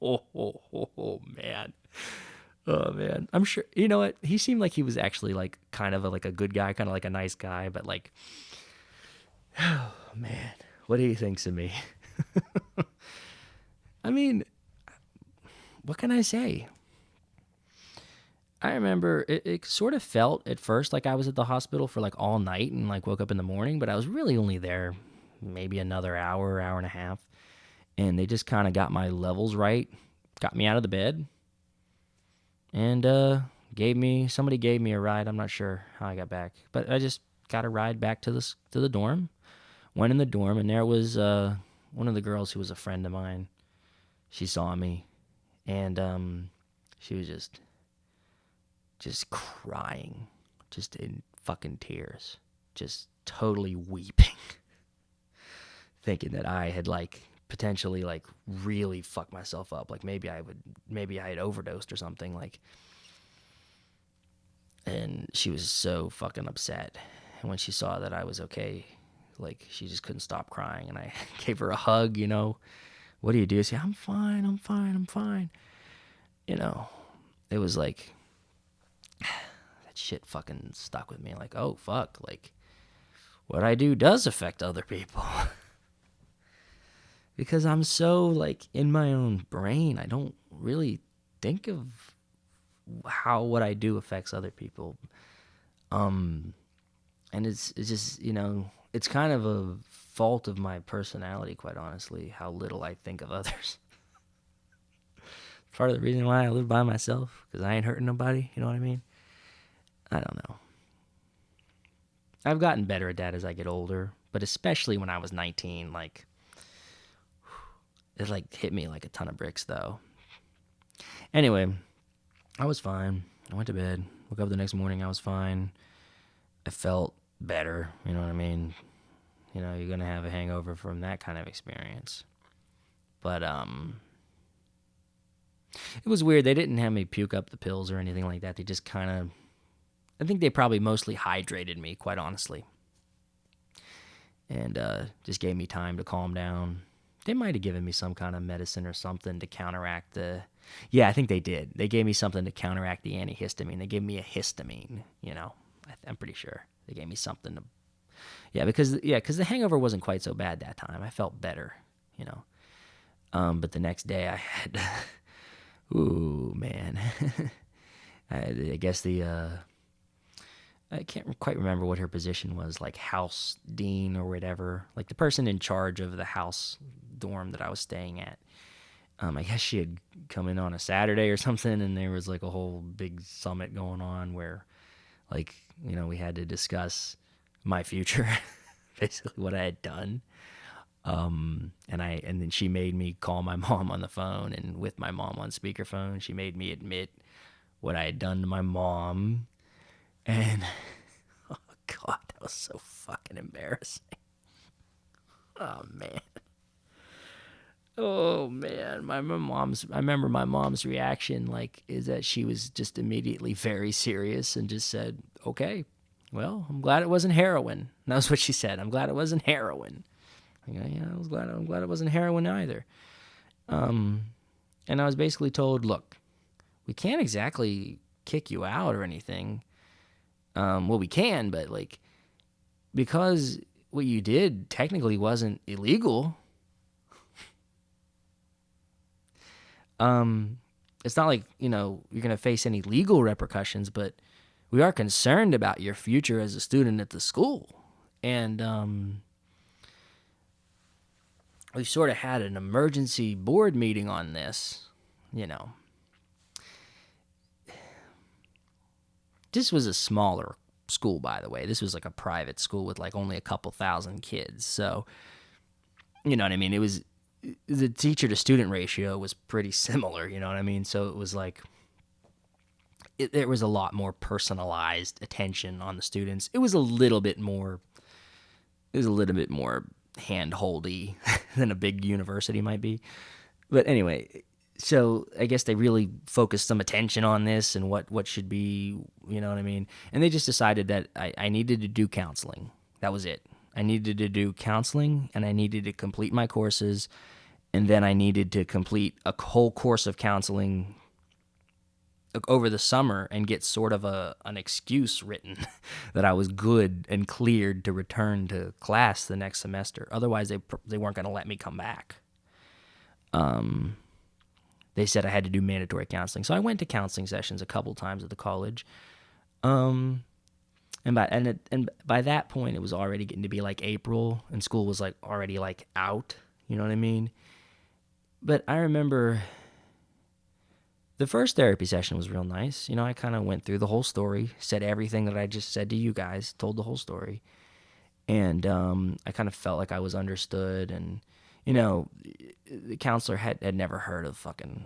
Oh man. Oh man. I'm sure, you know what? He seemed like he was actually like kind of like a good guy, kind of like a nice guy, but like, oh man, what he thinks of me. I mean, what can I say? I remember it sort of felt at first like I was at the hospital for like all night and like woke up in the morning, but I was really only there maybe another hour and a half. And they just kind of got my levels right, got me out of the bed, and somebody gave me a ride. I'm not sure how I got back, but I just got a ride back to the dorm. Went in the dorm, and there was one of the girls who was a friend of mine. She saw me, and she was just crying, just in fucking tears, just totally weeping, thinking that I had like potentially like really fuck myself up. Like maybe I had overdosed or something. Like, and she was so fucking upset. And when she saw that I was okay, like she just couldn't stop crying. And I gave her a hug. What do you do? I say, I'm fine, I'm fine, I'm fine. It was like that shit fucking stuck with me. Like, oh fuck, like what I do does affect other people. Because I'm so like in my own brain, I don't really think of how what I do affects other people. And it's just, it's kind of a fault of my personality, quite honestly, how little I think of others. Part of the reason why I live by myself, because I ain't hurting nobody, you know what I mean? I don't know. I've gotten better at that as I get older, but especially when I was 19, like, it like hit me like a ton of bricks though. Anyway, I was fine. I went to bed, woke up the next morning, I was fine. I felt better, you know what I mean? You're going to have a hangover from that kind of experience. But it was weird. They didn't have me puke up the pills or anything like that. They just kind of, I think they probably mostly hydrated me, quite honestly. And just gave me time to calm down. They might have given me some kind of medicine or something to counteract yeah, I think they did. They gave me something to counteract the antihistamine. They gave me a histamine, I'm pretty sure. They gave me something to, because the hangover wasn't quite so bad that time. I felt better, but the next day I had, ooh, man. I guess I can't quite remember what her position was, like house dean or whatever, like the person in charge of the house dorm that I was staying at. I guess she had come in on a Saturday or something, and there was like a whole big summit going on where, like, we had to discuss my future, basically what I had done. And then she made me call my mom on the phone, and with my mom on speakerphone, she made me admit what I had done to my mom. And oh God, that was so fucking embarrassing. Oh man. Oh man, I remember my mom's reaction, like, is that she was just immediately very serious and just said, "Okay, well, I'm glad it wasn't heroin." And that was what she said. I'm glad it wasn't heroin. Yeah, I'm glad it wasn't heroin either. And I was basically told, look, we can't exactly kick you out or anything. Well, we can, but like, because what you did technically wasn't illegal. It's not like, you're going to face any legal repercussions, but we are concerned about your future as a student at the school. And we've sort of had an emergency board meeting on this, This was a smaller school, by the way. This was like a private school with like only a couple thousand kids. So, you know what I mean? It was, the teacher to student ratio was pretty similar, you know what I mean? So it was like, there was a lot more personalized attention on the students. It was a little bit more hand-holdy than a big university might be. But anyway, so I guess they really focused some attention on this and what should be, you know what I mean? And they just decided that I needed to do counseling. That was it. I needed to do counseling, and I needed to complete my courses, and then I needed to complete a whole course of counseling over the summer and get sort of an excuse written that I was good and cleared to return to class the next semester. Otherwise, they weren't going to let me come back. They said I had to do mandatory counseling. So I went to counseling sessions a couple times at the college. And by that point, it was already getting to be like April, and school was like already like out. You know what I mean? But I remember the first therapy session was real nice. I kind of went through the whole story, said everything that I just said to you guys, told the whole story. And I kind of felt like I was understood. And, the counselor had never heard of fucking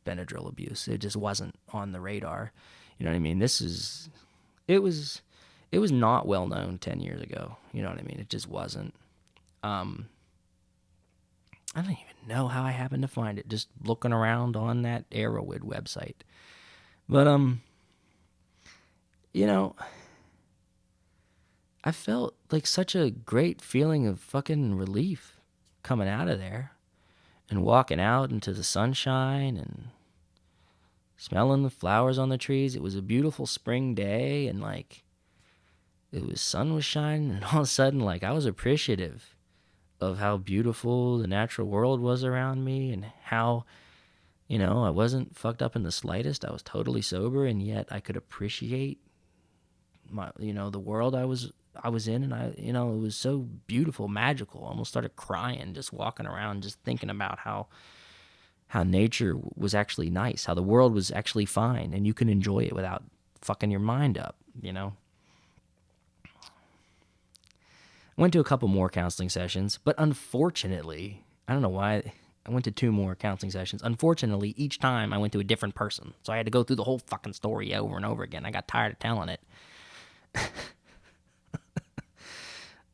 Benadryl abuse. It just wasn't on the radar. You know what I mean? It was not well known 10 years ago. You know what I mean? It just wasn't. I don't even know how I happened to find it, just looking around on that Arrowwood website. But you know, I felt like such a great feeling of fucking relief coming out of there and walking out into the sunshine and smelling the flowers on the trees. It was a beautiful spring day, and like sun was shining, and all of a sudden, like, I was appreciative of how beautiful the natural world was around me, and how, I wasn't fucked up in the slightest. I was totally sober, and yet I could appreciate the world I was in, and it was so beautiful, magical. I almost started crying just walking around, just thinking about how nature was actually nice, how the world was actually fine, and you can enjoy it without fucking your mind up. I went to a couple more counseling sessions, but unfortunately, I don't know why, I went to 2 more counseling sessions. Unfortunately, each time I went to a different person. So I had to go through the whole fucking story over and over again. I got tired of telling it.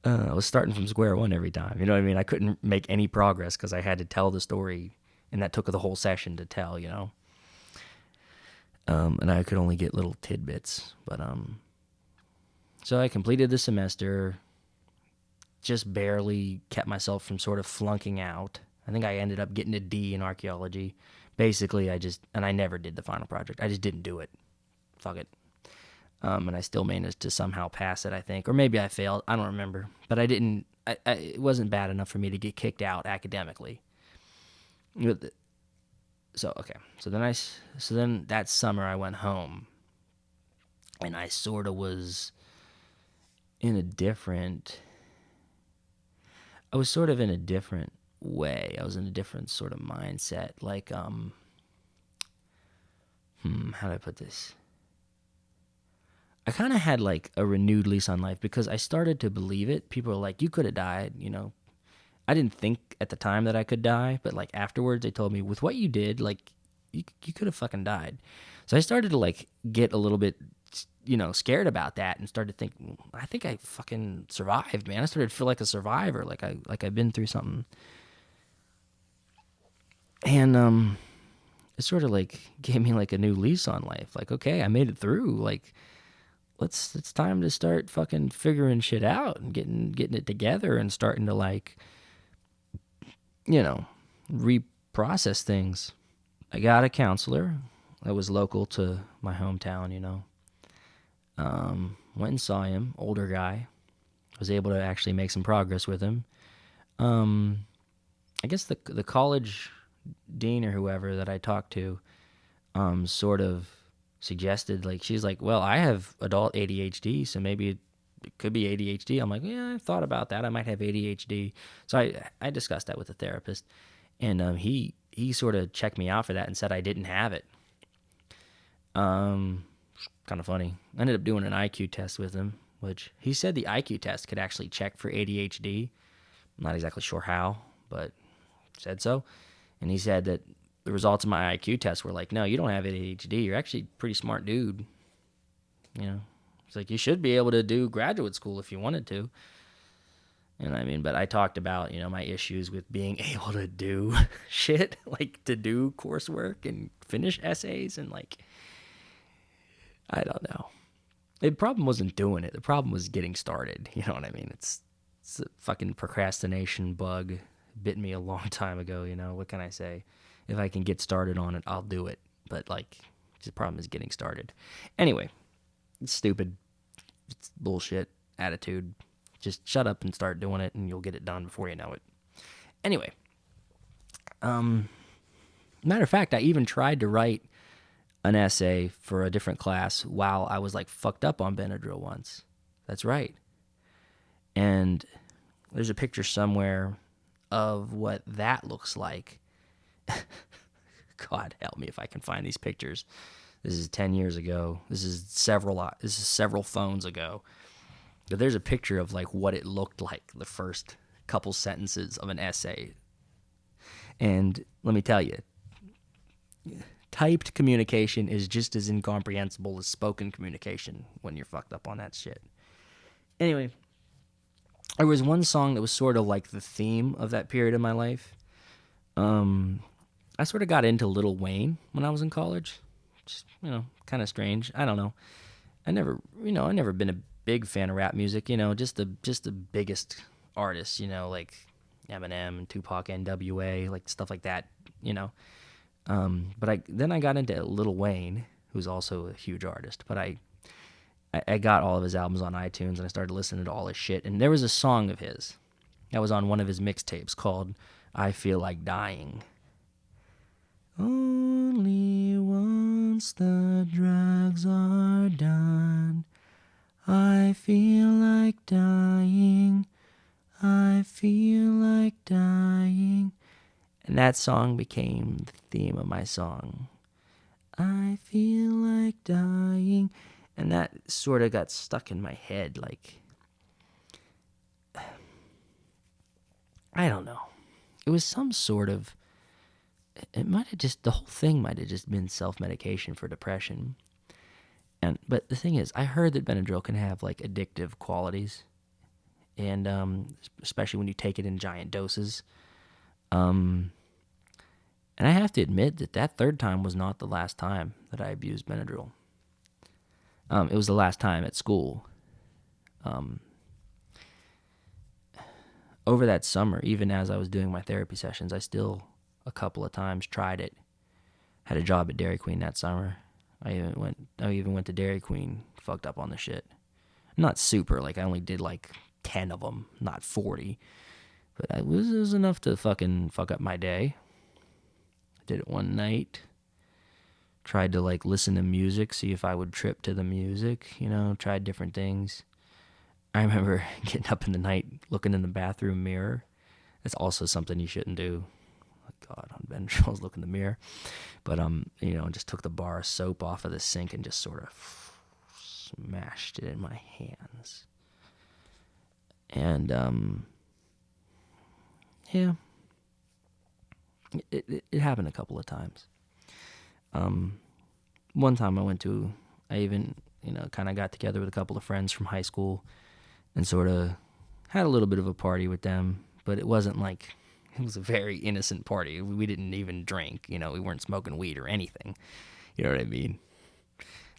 I was starting from square one every time. You know what I mean? I couldn't make any progress because I had to tell the story, and that took the whole session to tell, and I could only get little tidbits. But so I completed the semester, just barely kept myself from sort of flunking out. I think I ended up getting a D in archaeology. Basically, I never did the final project. I just didn't do it. Fuck it. And I still managed to somehow pass it, I think. Or maybe I failed. I don't remember. But I didn't, it wasn't bad enough for me to get kicked out academically. So, okay. So then that summer I went home. And I sort of was in a different way. I was in a different sort of mindset. Like, how do I put this? I kind of had like a renewed lease on life because I started to believe it. People were like, you could have died, I didn't think at the time that I could die, but like afterwards they told me, with what you did, like you could have fucking died. So I started to like get a little bit, scared about that, and started thinking, I think I fucking survived, man. I started to feel like a survivor, like I've been through something. And it sort of like gave me like a new lease on life. Like, okay, I made it through. Like, it's time to start fucking figuring shit out and getting it together and starting to like, reprocess things. I got a counselor that was local to my hometown, went and saw him, older guy. Was able to actually make some progress with him. I guess the college dean or whoever that I talked to, sort of suggested, like, she's like, well, I have adult ADHD, so maybe it could be ADHD. I'm like, yeah, I thought about that. I might have ADHD. So I discussed that with the therapist, and he sort of checked me out for that and said I didn't have it. Kind of funny. I ended up doing an IQ test with him, which he said the IQ test could actually check for ADHD. I'm not exactly sure how, but said so. And he said that the results of my IQ test were like, no, you don't have ADHD. You're actually a pretty smart dude. It's like, you should be able to do graduate school if you wanted to. And I mean, but I talked about, my issues with being able to do shit, like to do coursework and finish essays, and like, I don't know. The problem wasn't doing it. The problem was getting started. You know what I mean? It's a fucking procrastination bug. Bit me a long time ago, what can I say? If I can get started on it, I'll do it. But like, the problem is getting started. Anyway, it's stupid. It's bullshit attitude. Just shut up and start doing it, and you'll get it done before you know it. Anyway, matter of fact, I even tried to write an essay for a different class while I was like fucked up on Benadryl once. That's right. And there's a picture somewhere of what that looks like. God help me if I can find these pictures. This is 10 years ago. This is several phones ago. But there's a picture of like what it looked like, the first couple sentences of an essay. And let me tell you, typed communication is just as incomprehensible as spoken communication when you're fucked up on that shit. Anyway, there was one song that was sort of like the theme of that period of my life. I sort of got into Lil Wayne when I was in college. Just, kind of strange. I don't know. I never been a big fan of rap music. Just the biggest artists. Like Eminem and Tupac, N.W.A., like stuff like that. You know. But I got into Lil Wayne, who's also a huge artist. But I got all of his albums on iTunes, and I started listening to all his shit. And there was a song of his that was on one of his mixtapes called "I Feel Like Dying." Only once the drugs are done, I feel like dying. I feel like dying. And that song became the theme of my song. I feel like dying. And that sort of got stuck in my head. Like, I don't know. It was some sort of, it might have just, the whole thing might have just been self-medication for depression. But the thing is, I heard that Benadryl can have like addictive qualities. And especially when you take it in giant doses. And I have to admit that third time was not the last time that I abused Benadryl. It was the last time at school. Over that summer, even as I was doing my therapy sessions, I still a couple of times tried it. Had a job at Dairy Queen that summer. I even went to Dairy Queen, fucked up on the shit. Not super, like I only did like 10 of them, not 40. But it was enough to fucking fuck up my day. I did it one night. Tried to like listen to music, see if I would trip to the music, tried different things. I remember getting up in the night, looking in the bathroom mirror. That's also something you shouldn't do. God, on Benadryl, look in the mirror. But, just took the bar of soap off of the sink and just sort of smashed it in my hands. And, yeah. It happened a couple of times. One time I even, kind of got together with a couple of friends from high school and sort of had a little bit of a party with them, but it wasn't like, it was a very innocent party. We didn't even drink, we weren't smoking weed or anything. You know what I mean?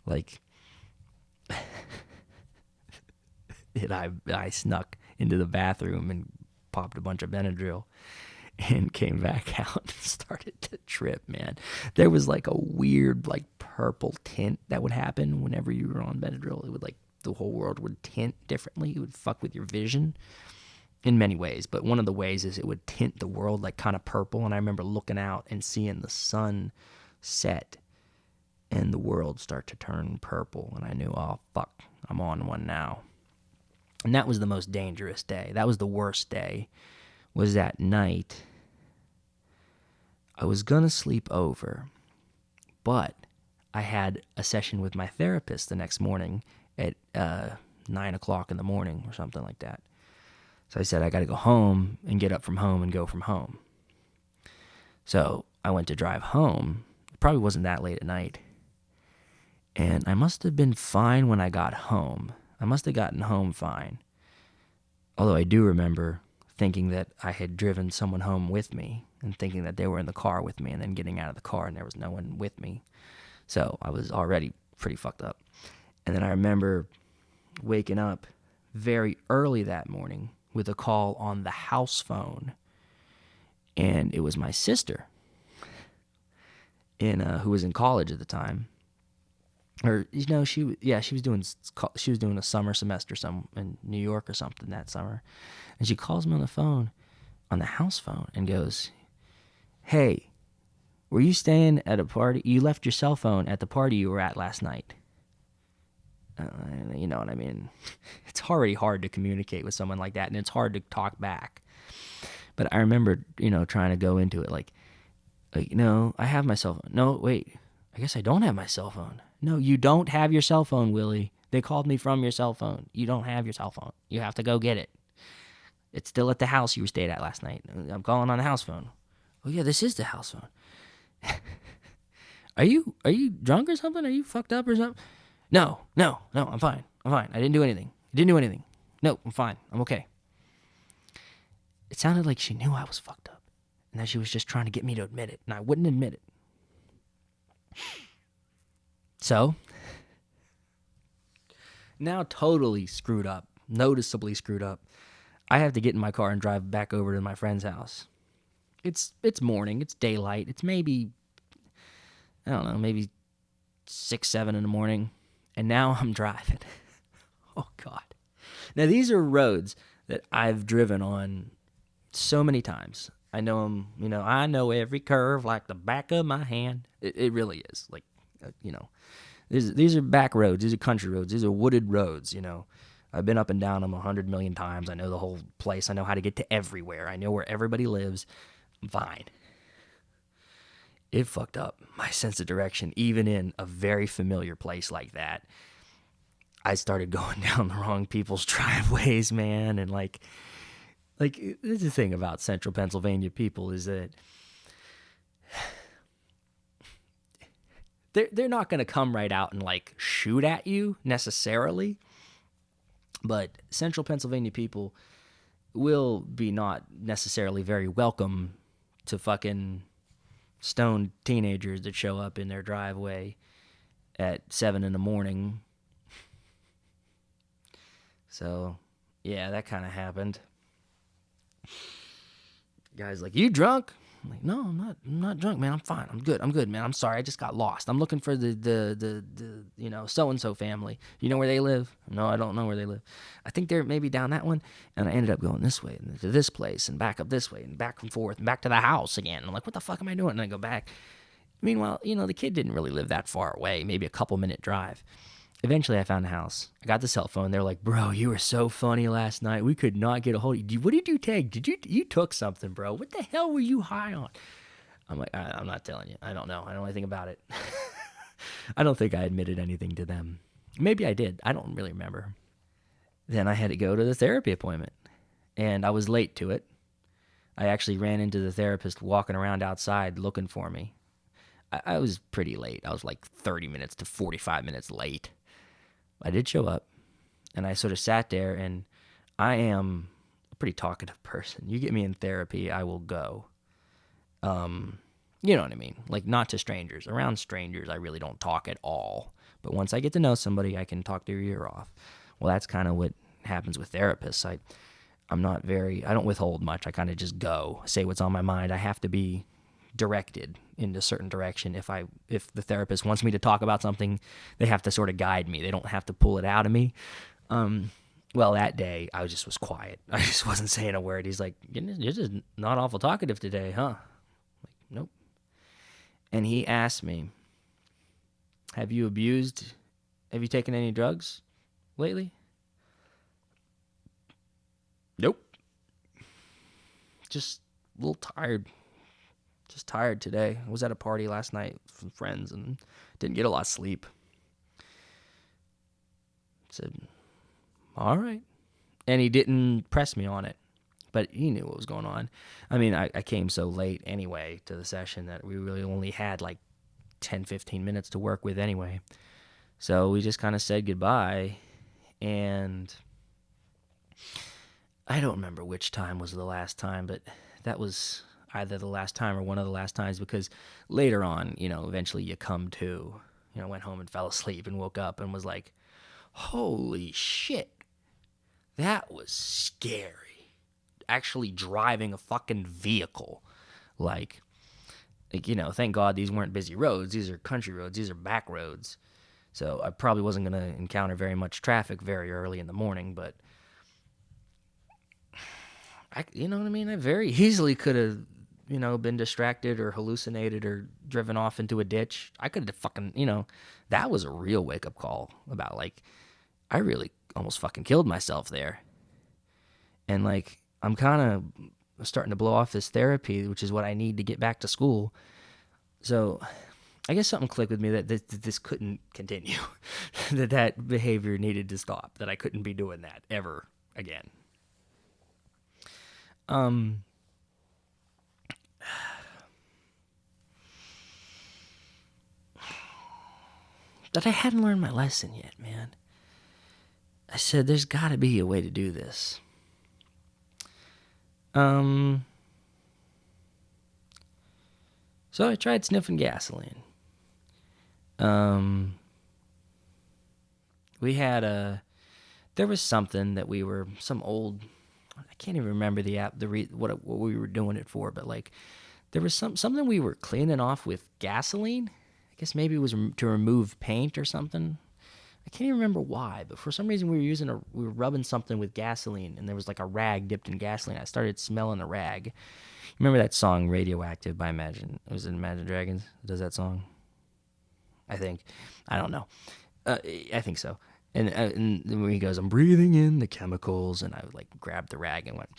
Like, I snuck into the bathroom and popped a bunch of Benadryl and came back out and started to trip, man. There was like a weird, like, purple tint that would happen whenever you were on Benadryl. It would, like, the whole world would tint differently. It would fuck with your vision in many ways, but one of the ways is it would tint the world like kind of purple. And I remember looking out and seeing the sun set and the world start to turn purple, and I knew, oh fuck, I'm on one now. And that was the most dangerous day. That was the worst day. Was that night. I was gonna sleep over, but I had a session with my therapist the next morning at 9 o'clock in the morning or something like that. So I said, I got to go home and get up from home and go from home. So I went to drive home. It probably wasn't that late at night. And I must have been fine when I got home. I must have gotten home fine. Although I do remember thinking that I had driven someone home with me and thinking that they were in the car with me and then getting out of the car and there was no one with me. So I was already pretty fucked up. And then I remember waking up very early that morning with a call on the house phone. And it was my sister, who was in college at the time. Or, she was doing a summer semester in New York or something that summer. And she calls me on the phone, on the house phone, and goes, hey, were you staying at a party? You left your cell phone at the party you were at last night. You know what I mean? It's already hard to communicate with someone like that, and it's hard to talk back. But I remember, trying to go into it like, no, I have my cell phone. No, wait, I guess I don't have my cell phone. No, you don't have your cell phone, Willie. They called me from your cell phone. You don't have your cell phone. You have to go get it. It's still at the house you stayed at last night. I'm calling on the house phone. Oh yeah, this is the house phone. Are you drunk or something? Are you fucked up or something? No, I'm fine. I didn't do anything. No, I'm fine. I'm okay. It sounded like she knew I was fucked up. and that she was just trying to get me to admit it, and I wouldn't admit it. So, now totally screwed up, noticeably screwed up. I have to get in my car and drive back over to my friend's house. It's morning, it's daylight, it's maybe, I don't know, maybe 6, 7 in the morning, and now I'm driving. Oh, God. Now, these are roads that I've driven on so many times. I know them, I know every curve like the back of my hand. It really is. Like, these are back roads. These are country roads. These are wooded roads, I've been up and down them 100 million times. I know the whole place. I know how to get to everywhere. I know where everybody lives. I'm fine. It fucked up my sense of direction, even in a very familiar place like that. I started going down the wrong people's driveways, man, and like this is the thing about central Pennsylvania people is that they're not going to come right out and like shoot at you necessarily, but central Pennsylvania people will be not necessarily very welcome to fucking stoned teenagers that show up in their driveway at 7 in the morning. So, yeah, that kind of happened. Guy's like, "You drunk?" I'm like, "No, I'm not drunk, man. I'm fine. I'm good, man. I'm sorry. I just got lost. I'm looking for the so-and-so family. You know where they live?" "No, I don't know where they live. I think they're maybe down that one." And I ended up going this way and to this place and back up this way and back and forth and back to the house again. And I'm like, "What the fuck am I doing?" And I go back. Meanwhile, the kid didn't really live that far away, maybe a couple-minute drive. Eventually, I found the house. I got the cell phone. They're like, "Bro, you were so funny last night. We could not get a hold of you. What did you take? You took something, bro. What the hell were you high on?" I'm like, "I'm not telling you. I don't know. I don't know anything about it." I don't think I admitted anything to them. Maybe I did. I don't really remember. Then I had to go to the therapy appointment, and I was late to it. I actually ran into the therapist walking around outside looking for me. I was pretty late. I was like 30 minutes to 45 minutes late. I did show up, and I sort of sat there, and I am a pretty talkative person. You get me in therapy, I will go. You know what I mean? Like, not to strangers. Around strangers, I really don't talk at all. But once I get to know somebody, I can talk their ear off. Well, that's kind of what happens with therapists. I don't withhold much. I kind of just go, say what's on my mind. I have to be directed in a certain direction. If the therapist wants me to talk about something, they have to sort of guide me. They don't have to pull it out of me. Well, that day I was quiet. I just wasn't saying a word. He's like, "You're just not awful talkative today, huh?" I'm like, "Nope." And he asked me, have you taken any drugs lately?" "Nope. Just a little tired. Just tired today. I was at a party last night with some friends and didn't get a lot of sleep." I said, "All right." And he didn't press me on it, but he knew what was going on. I mean, I came so late anyway to the session that we really only had like 10, 15 minutes to work with anyway. So we just kind of said goodbye, and I don't remember which time was the last time, but that was either the last time or one of the last times, because later on, eventually you come to, went home and fell asleep and woke up and was like, "Holy shit, that was scary." Actually driving a fucking vehicle. Like, thank God these weren't busy roads. These are country roads. These are back roads. So I probably wasn't going to encounter very much traffic very early in the morning, but you know what I mean? I very easily could have, been distracted or hallucinated or driven off into a ditch. I could have fucking, that was a real wake-up call about, like, I really almost fucking killed myself there. And, like, I'm kind of starting to blow off this therapy, which is what I need to get back to school. So I guess something clicked with me that this couldn't continue, that behavior needed to stop, that I couldn't be doing that ever again. But I hadn't learned my lesson yet, man. I said, there's got to be a way to do this. So I tried sniffing gasoline. Um, we had there was something that some old, I can't even remember what we were doing it for, but like there was something we were cleaning off with gasoline. I guess maybe it was to remove paint or something. I can't even remember why, but for some reason we were rubbing something with gasoline, and there was like a rag dipped in gasoline. I started smelling the rag. Remember that song "Radioactive" by Imagine? Was it Imagine Dragons? Does that song? I think. I don't know. I think so. And when he goes, "I'm breathing in the chemicals," and I like grabbed the rag and went,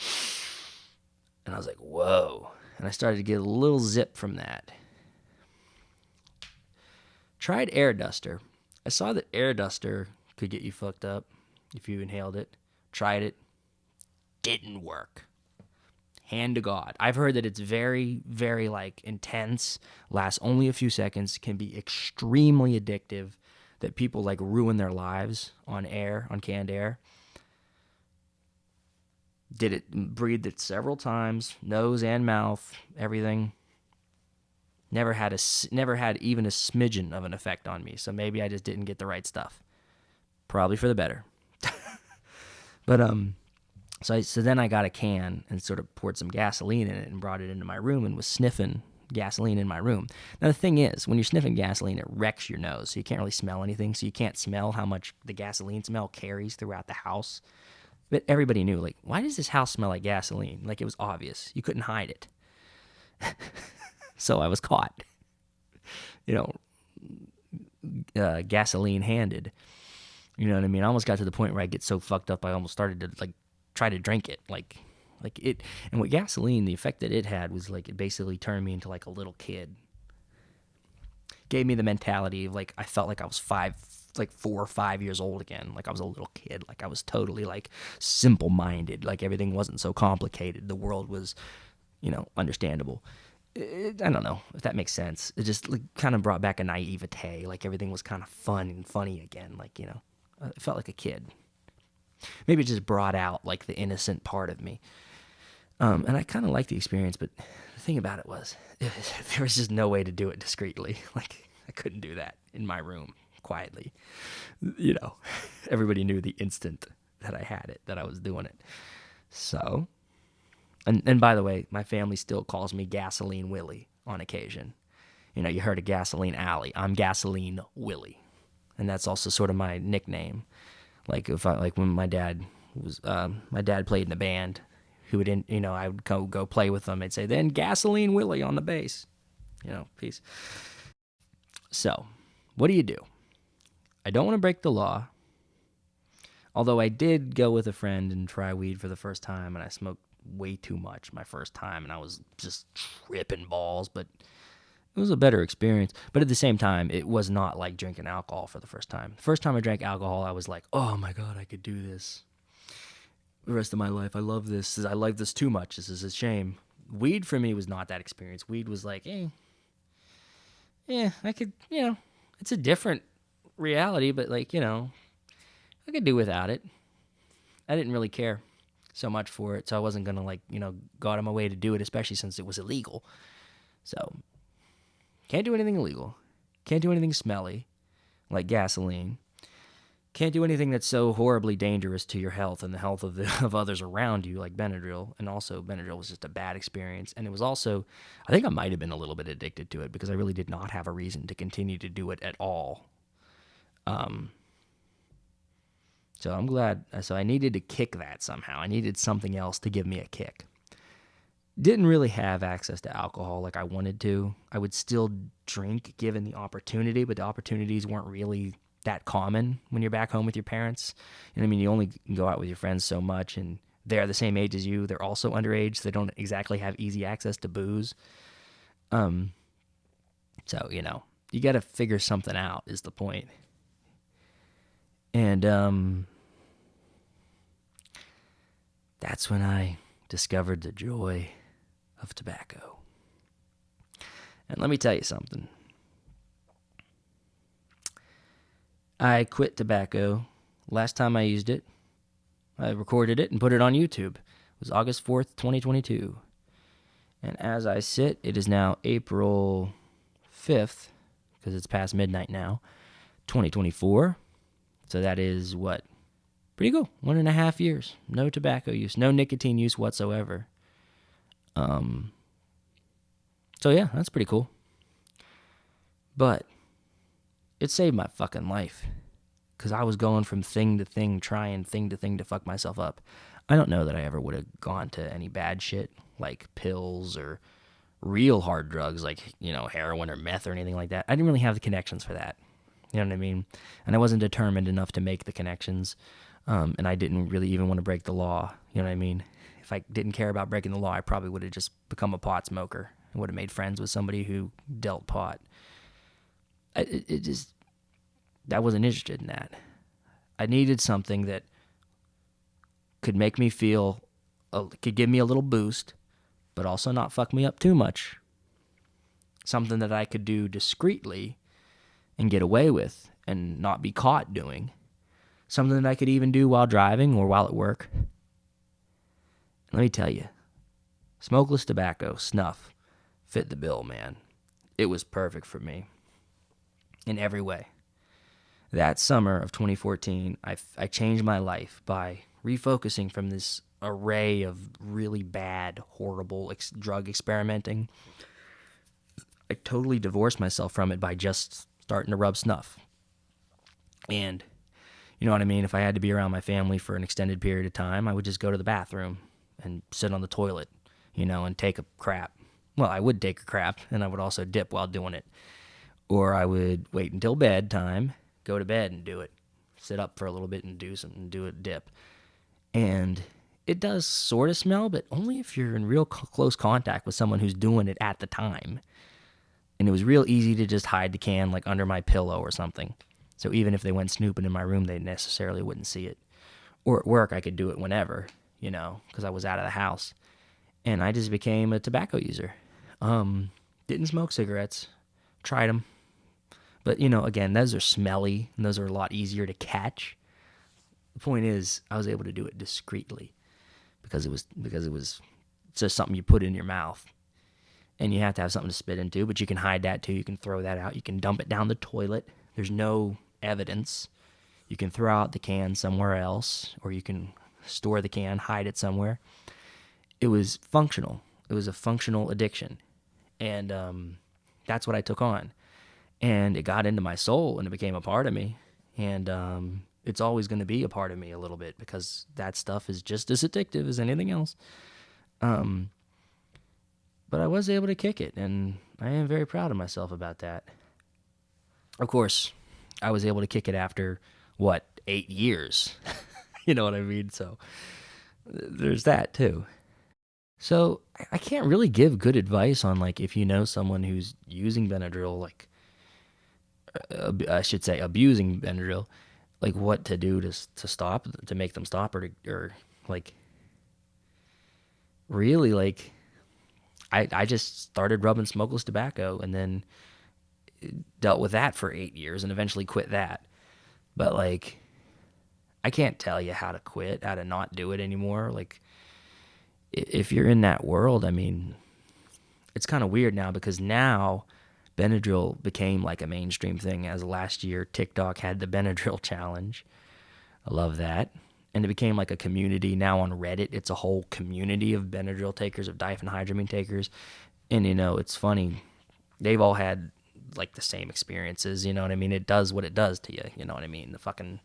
and I was like, "Whoa!" And I started to get a little zip from that. Tried air duster. I saw that air duster could get you fucked up if you inhaled it. Tried it. Didn't work. Hand to God. I've heard that it's very, very like intense, lasts only a few seconds, can be extremely addictive, that people like ruin their lives on canned air. Breathed it several times, nose and mouth, everything. Never had even a smidgen of an effect on me. So maybe I just didn't get the right stuff. Probably for the better. But so then I got a can and sort of poured some gasoline in it and brought it into my room and was sniffing gasoline in my room. Now the thing is, when you're sniffing gasoline, it wrecks your nose, so you can't really smell anything. So you can't smell how much the gasoline smell carries throughout the house. But everybody knew, like, why does this house smell like gasoline? Like, it was obvious. You couldn't hide it. So I was caught, gasoline handed. You know what I mean? I almost got to the point where I get so fucked up I almost started to like try to drink it. Like it, and with gasoline, the effect that it had was like it basically turned me into like a little kid. Gave me the mentality of like I felt like I was 4 or 5 years old again. Like I was a little kid. Like I was totally like simple minded. Like everything wasn't so complicated. The world was, understandable. I don't know if that makes sense. It just like kind of brought back a naivete. Like everything was kind of fun and funny again. Like, it felt like a kid. Maybe it just brought out like the innocent part of me. And I kind of liked the experience, but the thing about it was there was just no way to do it discreetly. Like I couldn't do that in my room quietly. Everybody knew the instant that I had it, that I was doing it. So, and by the way, my family still calls me Gasoline Willie on occasion. You heard of Gasoline Alley. I'm Gasoline Willie. And that's also sort of my nickname. Like when my dad played in a band, I would go play with them. I'd say, then Gasoline Willie on the bass, peace. So, what do? I don't want to break the law. Although I did go with a friend and try weed for the first time, and I smoked way too much my first time, and I was just tripping balls, but it was a better experience. But at the same time, it was not like drinking alcohol for the first time. The first time I drank alcohol, I was like, oh my God, I could do this the rest of my life. I love this. I like this too much. This is a shame. Weed for me was not that experience. Weed was like, I could, it's a different reality, but like, I could do without it. I didn't really care so much for it, so I wasn't going to go out of my way to do it, especially since it was illegal. So, can't do anything illegal. Can't do anything smelly, like gasoline. Can't do anything that's so horribly dangerous to your health and the health of others around you, like Benadryl. And also, Benadryl was just a bad experience. And it was also, I think I might have been a little bit addicted to it because I really did not have a reason to continue to do it at all. So I'm glad. So I needed to kick that somehow. I needed something else to give me a kick. Didn't really have access to alcohol like I wanted to. I would still drink given the opportunity, but the opportunities weren't really that common when you're back home with your parents. And I mean, you only go out with your friends so much, and they're the same age as you. They're also underage, so they don't exactly have easy access to booze. So, you got to figure something out is the point. And that's when I discovered the joy of tobacco. And let me tell you something. I quit tobacco. Last time I used it, I recorded it and put it on YouTube. It was August 4th, 2022. And as I sit, it is now April 5th, because it's past midnight now, 2024. So that is what? Pretty cool. 1.5 years. No tobacco use, no nicotine use whatsoever. So yeah, that's pretty cool. But it saved my fucking life, because I was going from thing to thing, trying thing to fuck myself up. I don't know that I ever would have gone to any bad shit like pills or real hard drugs like, heroin or meth or anything like that. I didn't really have the connections for that. You know what I mean? And I wasn't determined enough to make the connections. And I didn't really even want to break the law. You know what I mean? If I didn't care about breaking the law, I probably would have just become a pot smoker. I would have made friends with somebody who dealt pot. I wasn't interested in that. I needed something that could make me feel, could give me a little boost, but also not fuck me up too much. Something that I could do discreetly and get away with and not be caught doing. Something that I could even do while driving or while at work. Let me tell you, smokeless tobacco, snuff, fit the bill, man. It was perfect for me in every way. That summer of 2014, I changed my life by refocusing from this array of really bad, horrible drug experimenting. I totally divorced myself from it by just starting to rub snuff. And you know what I mean? If I had to be around my family for an extended period of time, I would just go to the bathroom and sit on the toilet, and take a crap. Well, I would take a crap, and I would also dip while doing it. Or I would wait until bedtime, go to bed and do it. Sit up for a little bit and do a dip. And it does sort of smell, but only if you're in real close contact with someone who's doing it at the time. And it was real easy to just hide the can like under my pillow or something. So even if they went snooping in my room, they necessarily wouldn't see it. Or at work, I could do it whenever, because I was out of the house. And I just became a tobacco user. Didn't smoke cigarettes. Tried them. But, again, those are smelly, and those are a lot easier to catch. The point is, I was able to do it discreetly because it was just something you put in your mouth. And you have to have something to spit into, but you can hide that too. You can throw that out. You can dump it down the toilet. There's no evidence. You can throw out the can somewhere else, or you can store the can, hide it somewhere. It was functional. It was a functional addiction. And that's what I took on. And it got into my soul, and it became a part of me. And it's always going to be a part of me a little bit, because that stuff is just as addictive as anything else. But I was able to kick it, and I am very proud of myself about that. Of course, I was able to kick it after, 8 years? You know what I mean? So there's that too. So I can't really give good advice on, if you know someone who's using Benadryl, I should say abusing Benadryl, what to do to stop, to make them stop, or really, I just started rubbing smokeless tobacco and then dealt with that for 8 years and eventually quit that. But I can't tell you how to quit, how to not do it anymore. If you're in that world, I mean, it's kind of weird now, because now Benadryl became a mainstream thing. As last year, TikTok had the Benadryl challenge. I love that. And it became a community. Now on Reddit, it's a whole community of Benadryl takers, of diphenhydramine takers. And, it's funny. They've all had, the same experiences, you know what I mean? It does what it does to you, you know what I mean? The fucking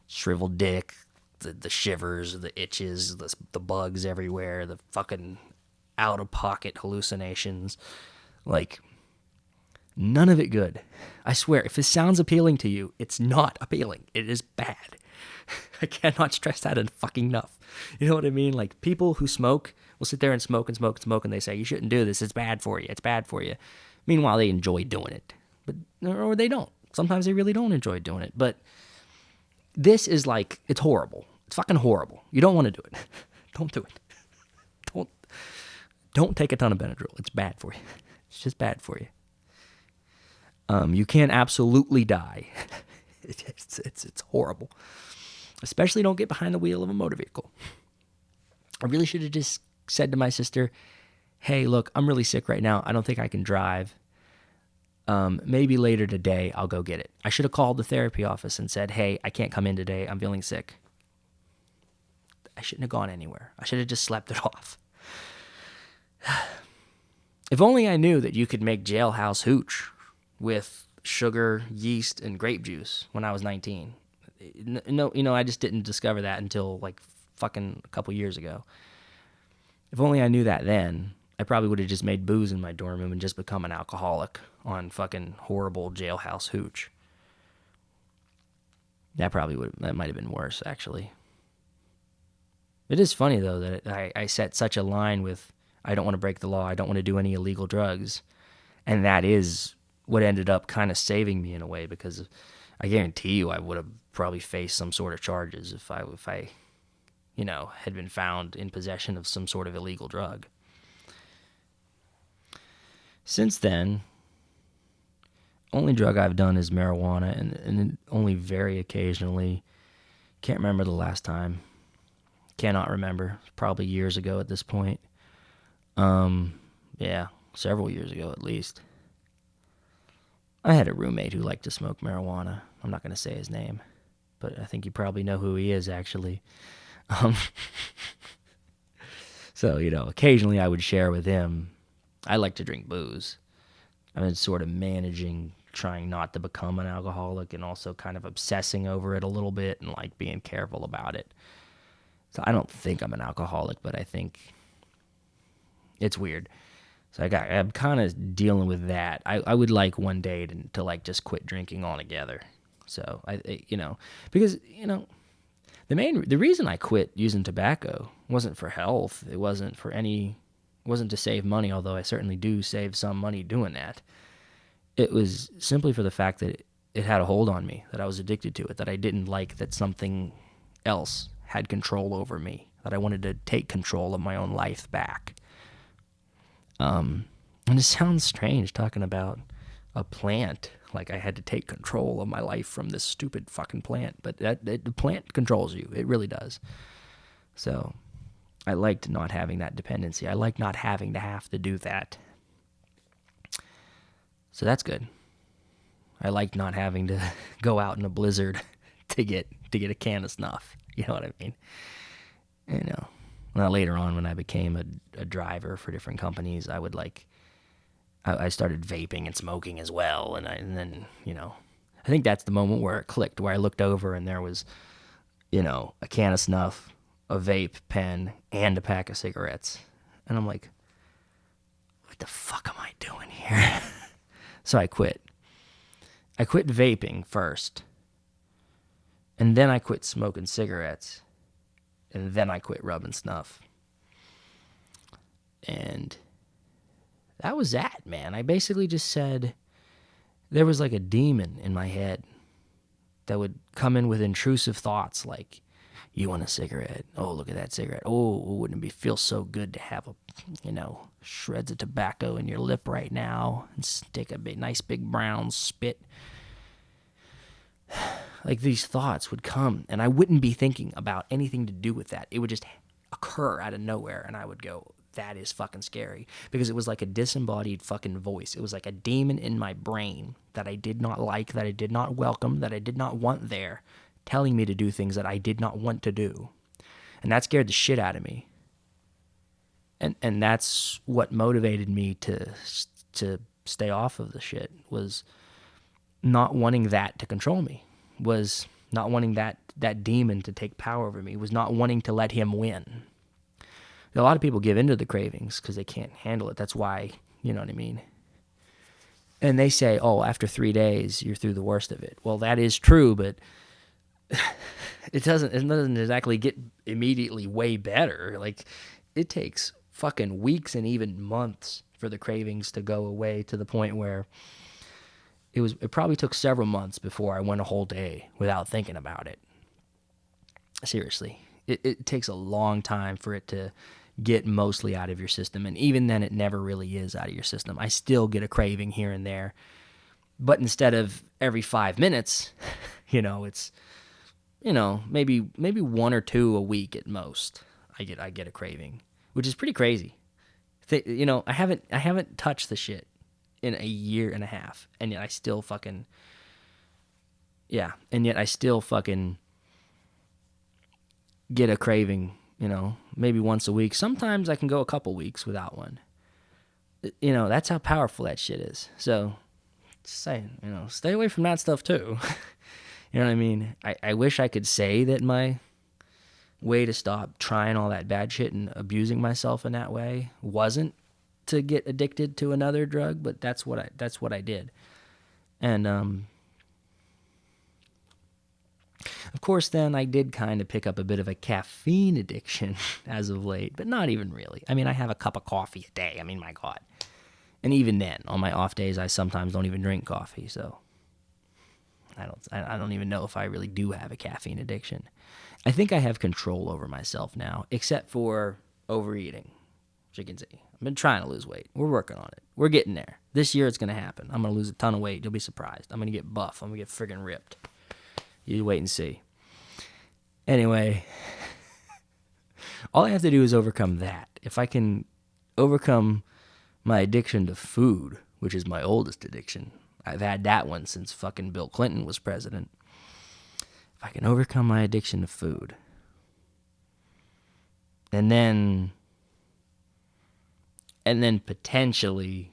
shriveled dick, the shivers, the itches, the bugs everywhere, the fucking out-of-pocket hallucinations. None of it good. I swear, if this sounds appealing to you, it's not appealing. It is bad. I cannot stress that enough. You know what I mean? People who smoke will sit there and smoke and smoke and smoke, and they say, you shouldn't do this. It's bad for you. It's bad for you. Meanwhile, they enjoy doing it. Or they don't. Sometimes they really don't enjoy doing it. But this is it's horrible. It's fucking horrible. You don't want to do it. Don't do it. Don't take a ton of Benadryl. It's bad for you. It's just bad for you. You can absolutely die. It's horrible. Especially don't get behind the wheel of a motor vehicle. I really should have just said to my sister, hey, look, I'm really sick right now. I don't think I can drive. Maybe later today I'll go get it. I should have called the therapy office and said, hey, I can't come in today. I'm feeling sick. I shouldn't have gone anywhere. I should have just slept it off. If only I knew that you could make jailhouse hooch with sugar, yeast, and grape juice when I was 19. No, I just didn't discover that until like fucking a couple years ago. If only I knew that then, I probably would have just made booze in my dorm room and just become an alcoholic on fucking horrible jailhouse hooch. That might have been worse, actually. It is funny, though, that I set such a line with, I don't want to break the law, I don't want to do any illegal drugs. And that is what ended up kind of saving me in a way, because I guarantee you I would have probably faced some sort of charges if I had been found in possession of some sort of illegal drug. Since then, only drug I've done is marijuana, and only very occasionally. Can't remember the last time. Cannot remember. Probably years ago at this point. Yeah, several years ago at least. I had a roommate who liked to smoke marijuana. I'm not going to say his name, but I think you probably know who he is, actually. So, occasionally I would share with him. I like to drink booze. I've been sort of managing, trying not to become an alcoholic, and also kind of obsessing over it a little bit and like being careful about it. So I don't think I'm an alcoholic, but I think it's weird. So I'm kind of dealing with that. I would like one day to like just quit drinking altogether. So because the reason I quit using tobacco wasn't for health. It wasn't to save money, although I certainly do save some money doing that. It was simply for the fact that it had a hold on me, that I was addicted to it, that I didn't like that something else had control over me, that I wanted to take control of my own life back. And it sounds strange talking about a plant, like I had to take control of my life from this stupid fucking plant, but the plant controls you. It really does. So I liked not having that dependency. I like not having to have to do that. So that's good. I like not having to go out in a blizzard to get a can of snuff. You know what I mean? Now later on when I became a driver for different companies, I started vaping and smoking as well, and then I think that's the moment where it clicked, where I looked over and there was a can of snuff, a vape pen, and a pack of cigarettes, and I'm like, what the fuck am I doing here? So I quit. I quit vaping first, and then I quit smoking cigarettes, and then I quit rubbing snuff. And that was that, man. I basically just said there was like a demon in my head that would come in with intrusive thoughts like, you want a cigarette? Oh, look at that cigarette. Oh, wouldn't it feel so good to have shreds of tobacco in your lip right now and stick a nice big brown spit. Like these thoughts would come, and I wouldn't be thinking about anything to do with that. It would just occur out of nowhere, and I would go, that is fucking scary, because it was like a disembodied fucking voice. It was like a demon in my brain that I did not like, that I did not welcome, that I did not want there, telling me to do things that I did not want to do. And that scared the shit out of me. And that's what motivated me to stay off of the shit, was not wanting that to control me, was not wanting that demon to take power over me, was not wanting to let him win. A lot of people give into the cravings because they can't handle it. That's why, you know what I mean? And they say, oh, after 3 days, you're through the worst of it. Well, that is true, but it doesn't exactly get immediately way better. Like, it takes fucking weeks and even months for the cravings to go away, to the point where it probably took several months before I went a whole day without thinking about it. Seriously. It takes a long time for it to get mostly out of your system. And even then, it never really is out of your system. I still get a craving here and there. But instead of every 5 minutes, it's, maybe 1 or 2 a week at most, I get a craving, which is pretty crazy. I haven't touched the shit in a year and a half, and yet I still fucking get a craving. Maybe once a week. Sometimes I can go a couple weeks without one. That's how powerful that shit is. So, just saying, stay away from that stuff too. You know what I mean? I wish I could say that my way to stop trying all that bad shit and abusing myself in that way wasn't to get addicted to another drug, but that's what I did. And of course, then I did kind of pick up a bit of a caffeine addiction as of late, but not even really. I mean, I have a cup of coffee a day. I mean, my God. And even then, on my off days, I sometimes don't even drink coffee. So I don't even know if I really do have a caffeine addiction. I think I have control over myself now, except for overeating, as you can see. I've been trying to lose weight. We're working on it. We're getting there. This year it's going to happen. I'm going to lose a ton of weight. You'll be surprised. I'm going to get buff. I'm going to get friggin' ripped. You wait and see. Anyway, all I have to do is overcome that. If I can overcome my addiction to food, which is my oldest addiction, I've had that one since fucking Bill Clinton was president. If I can overcome my addiction to food, and then potentially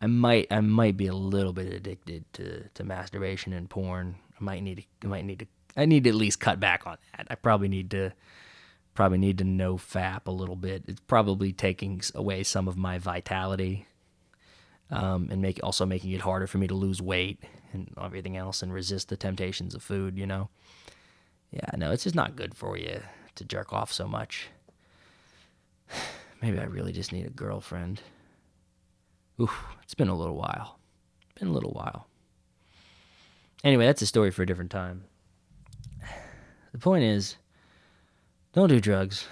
I might be a little bit addicted to masturbation and porn. I need to at least cut back on that. I probably need to no fap a little bit. It's probably taking away some of my vitality, and making it harder for me to lose weight and everything else and resist the temptations of food, Yeah, no, it's just not good for you to jerk off so much. Maybe I really just need a girlfriend. Oof, it's been a little while. Anyway, that's a story for a different time. The point is, don't do drugs.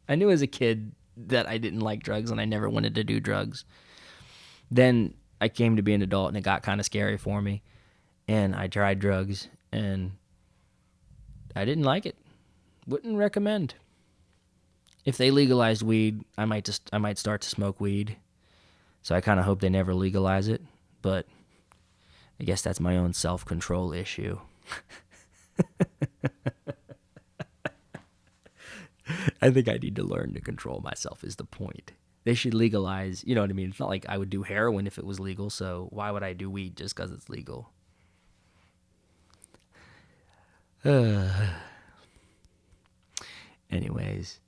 I knew as a kid that I didn't like drugs and I never wanted to do drugs. Then I came to be an adult and it got kind of scary for me. And I tried drugs and I didn't like it. Wouldn't recommend. If they legalized weed, I might start to smoke weed. So I kind of hope they never legalize it. But I guess that's my own self-control issue. I think I need to learn to control myself is the point. They should legalize, you know what I mean? It's not like I would do heroin if it was legal, so why would I do weed just because it's legal? Anyways,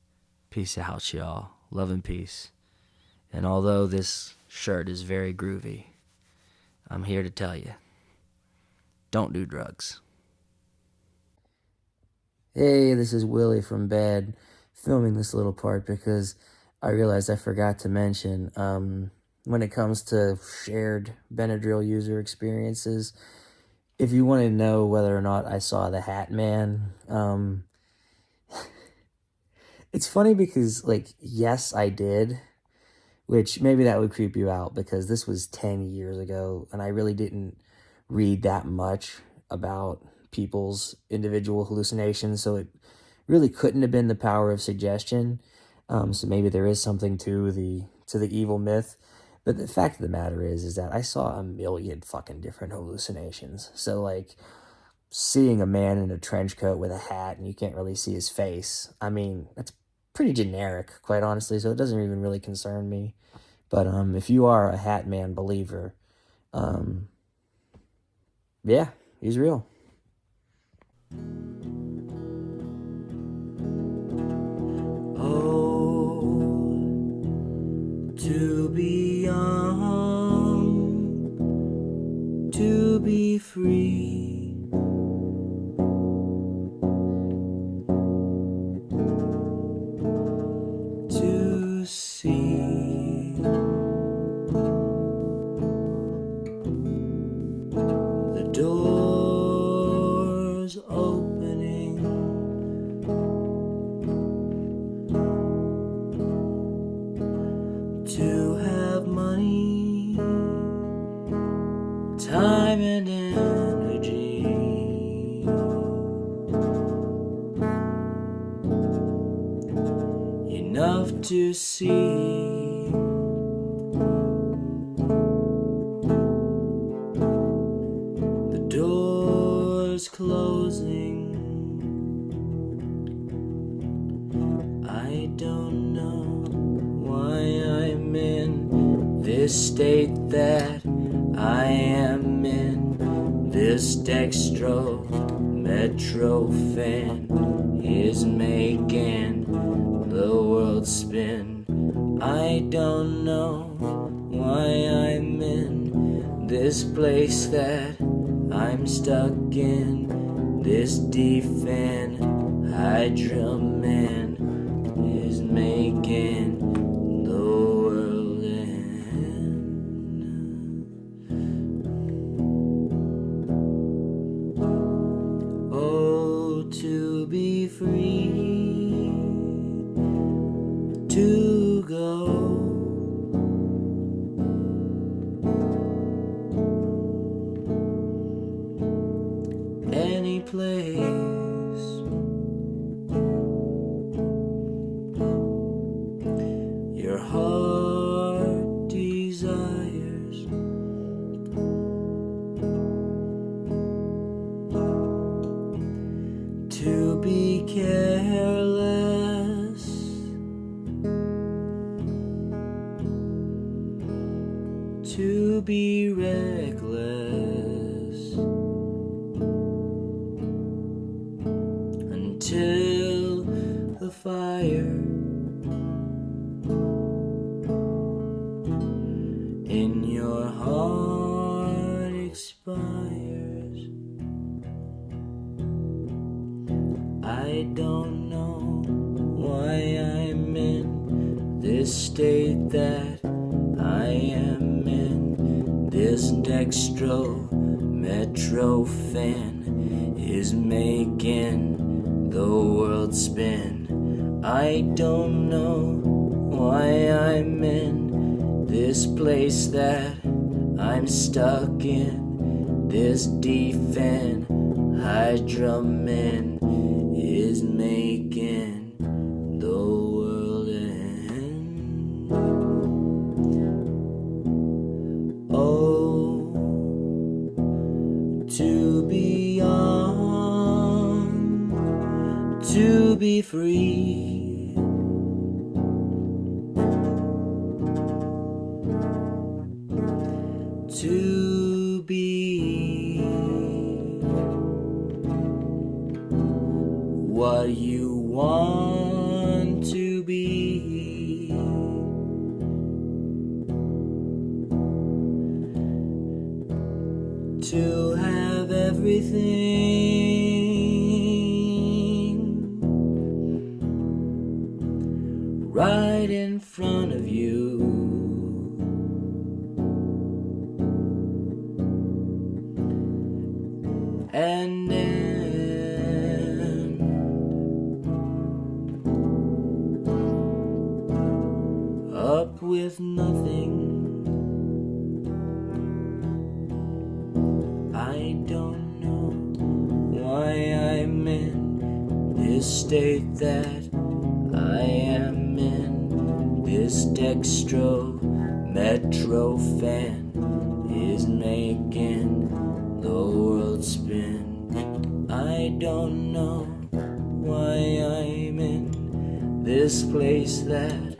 peace out, y'all. Love and peace. And although this shirt is very groovy, I'm here to tell you, don't do drugs. Hey, this is Willie from bed, filming this little part because I realized I forgot to mention, when it comes to shared Benadryl user experiences, if you want to know whether or not I saw the Hat Man, it's funny because, yes, I did, which maybe that would creep you out because this was 10 years ago and I really didn't read that much about people's individual hallucinations, so it really couldn't have been the power of suggestion. So maybe there is something to the evil myth, but the fact of the matter is that I saw a million fucking different hallucinations. So seeing a man in a trench coat with a hat and you can't really see his face, I mean, that's pretty generic, quite honestly. So it doesn't even really concern me. But if you are a Hat Man believer, yeah, he's real. To be young, to be free, to see the doors opening, to have money, time and energy, enough to see. The door's closing. I don't know why I'm in this state that I am in. This dextrometrophan is making the world spin. I don't know why I'm in this place that I'm stuck in. This diphenhydramine is making the world end. Oh, to be free, to go any place, your heart desires. To be careless, to be reckless, until the fire in your heart expires. I don't know why I'm in this state that I am in. This dextrometrophan is making the world spin. I don't know why I'm in this place that I'm stuck in. This diphenhydramine is making the world end. Oh, to be young, to be free, to be what you want to be. To have everything right in front of you. And end up with nothing. I don't know why I'm in this state that I am in. This dextrometrophan is making the world spin. I don't know why I'm in this place that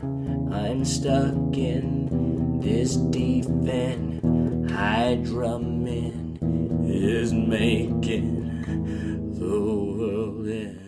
I'm stuck in. This diphenhydramine is making the world end.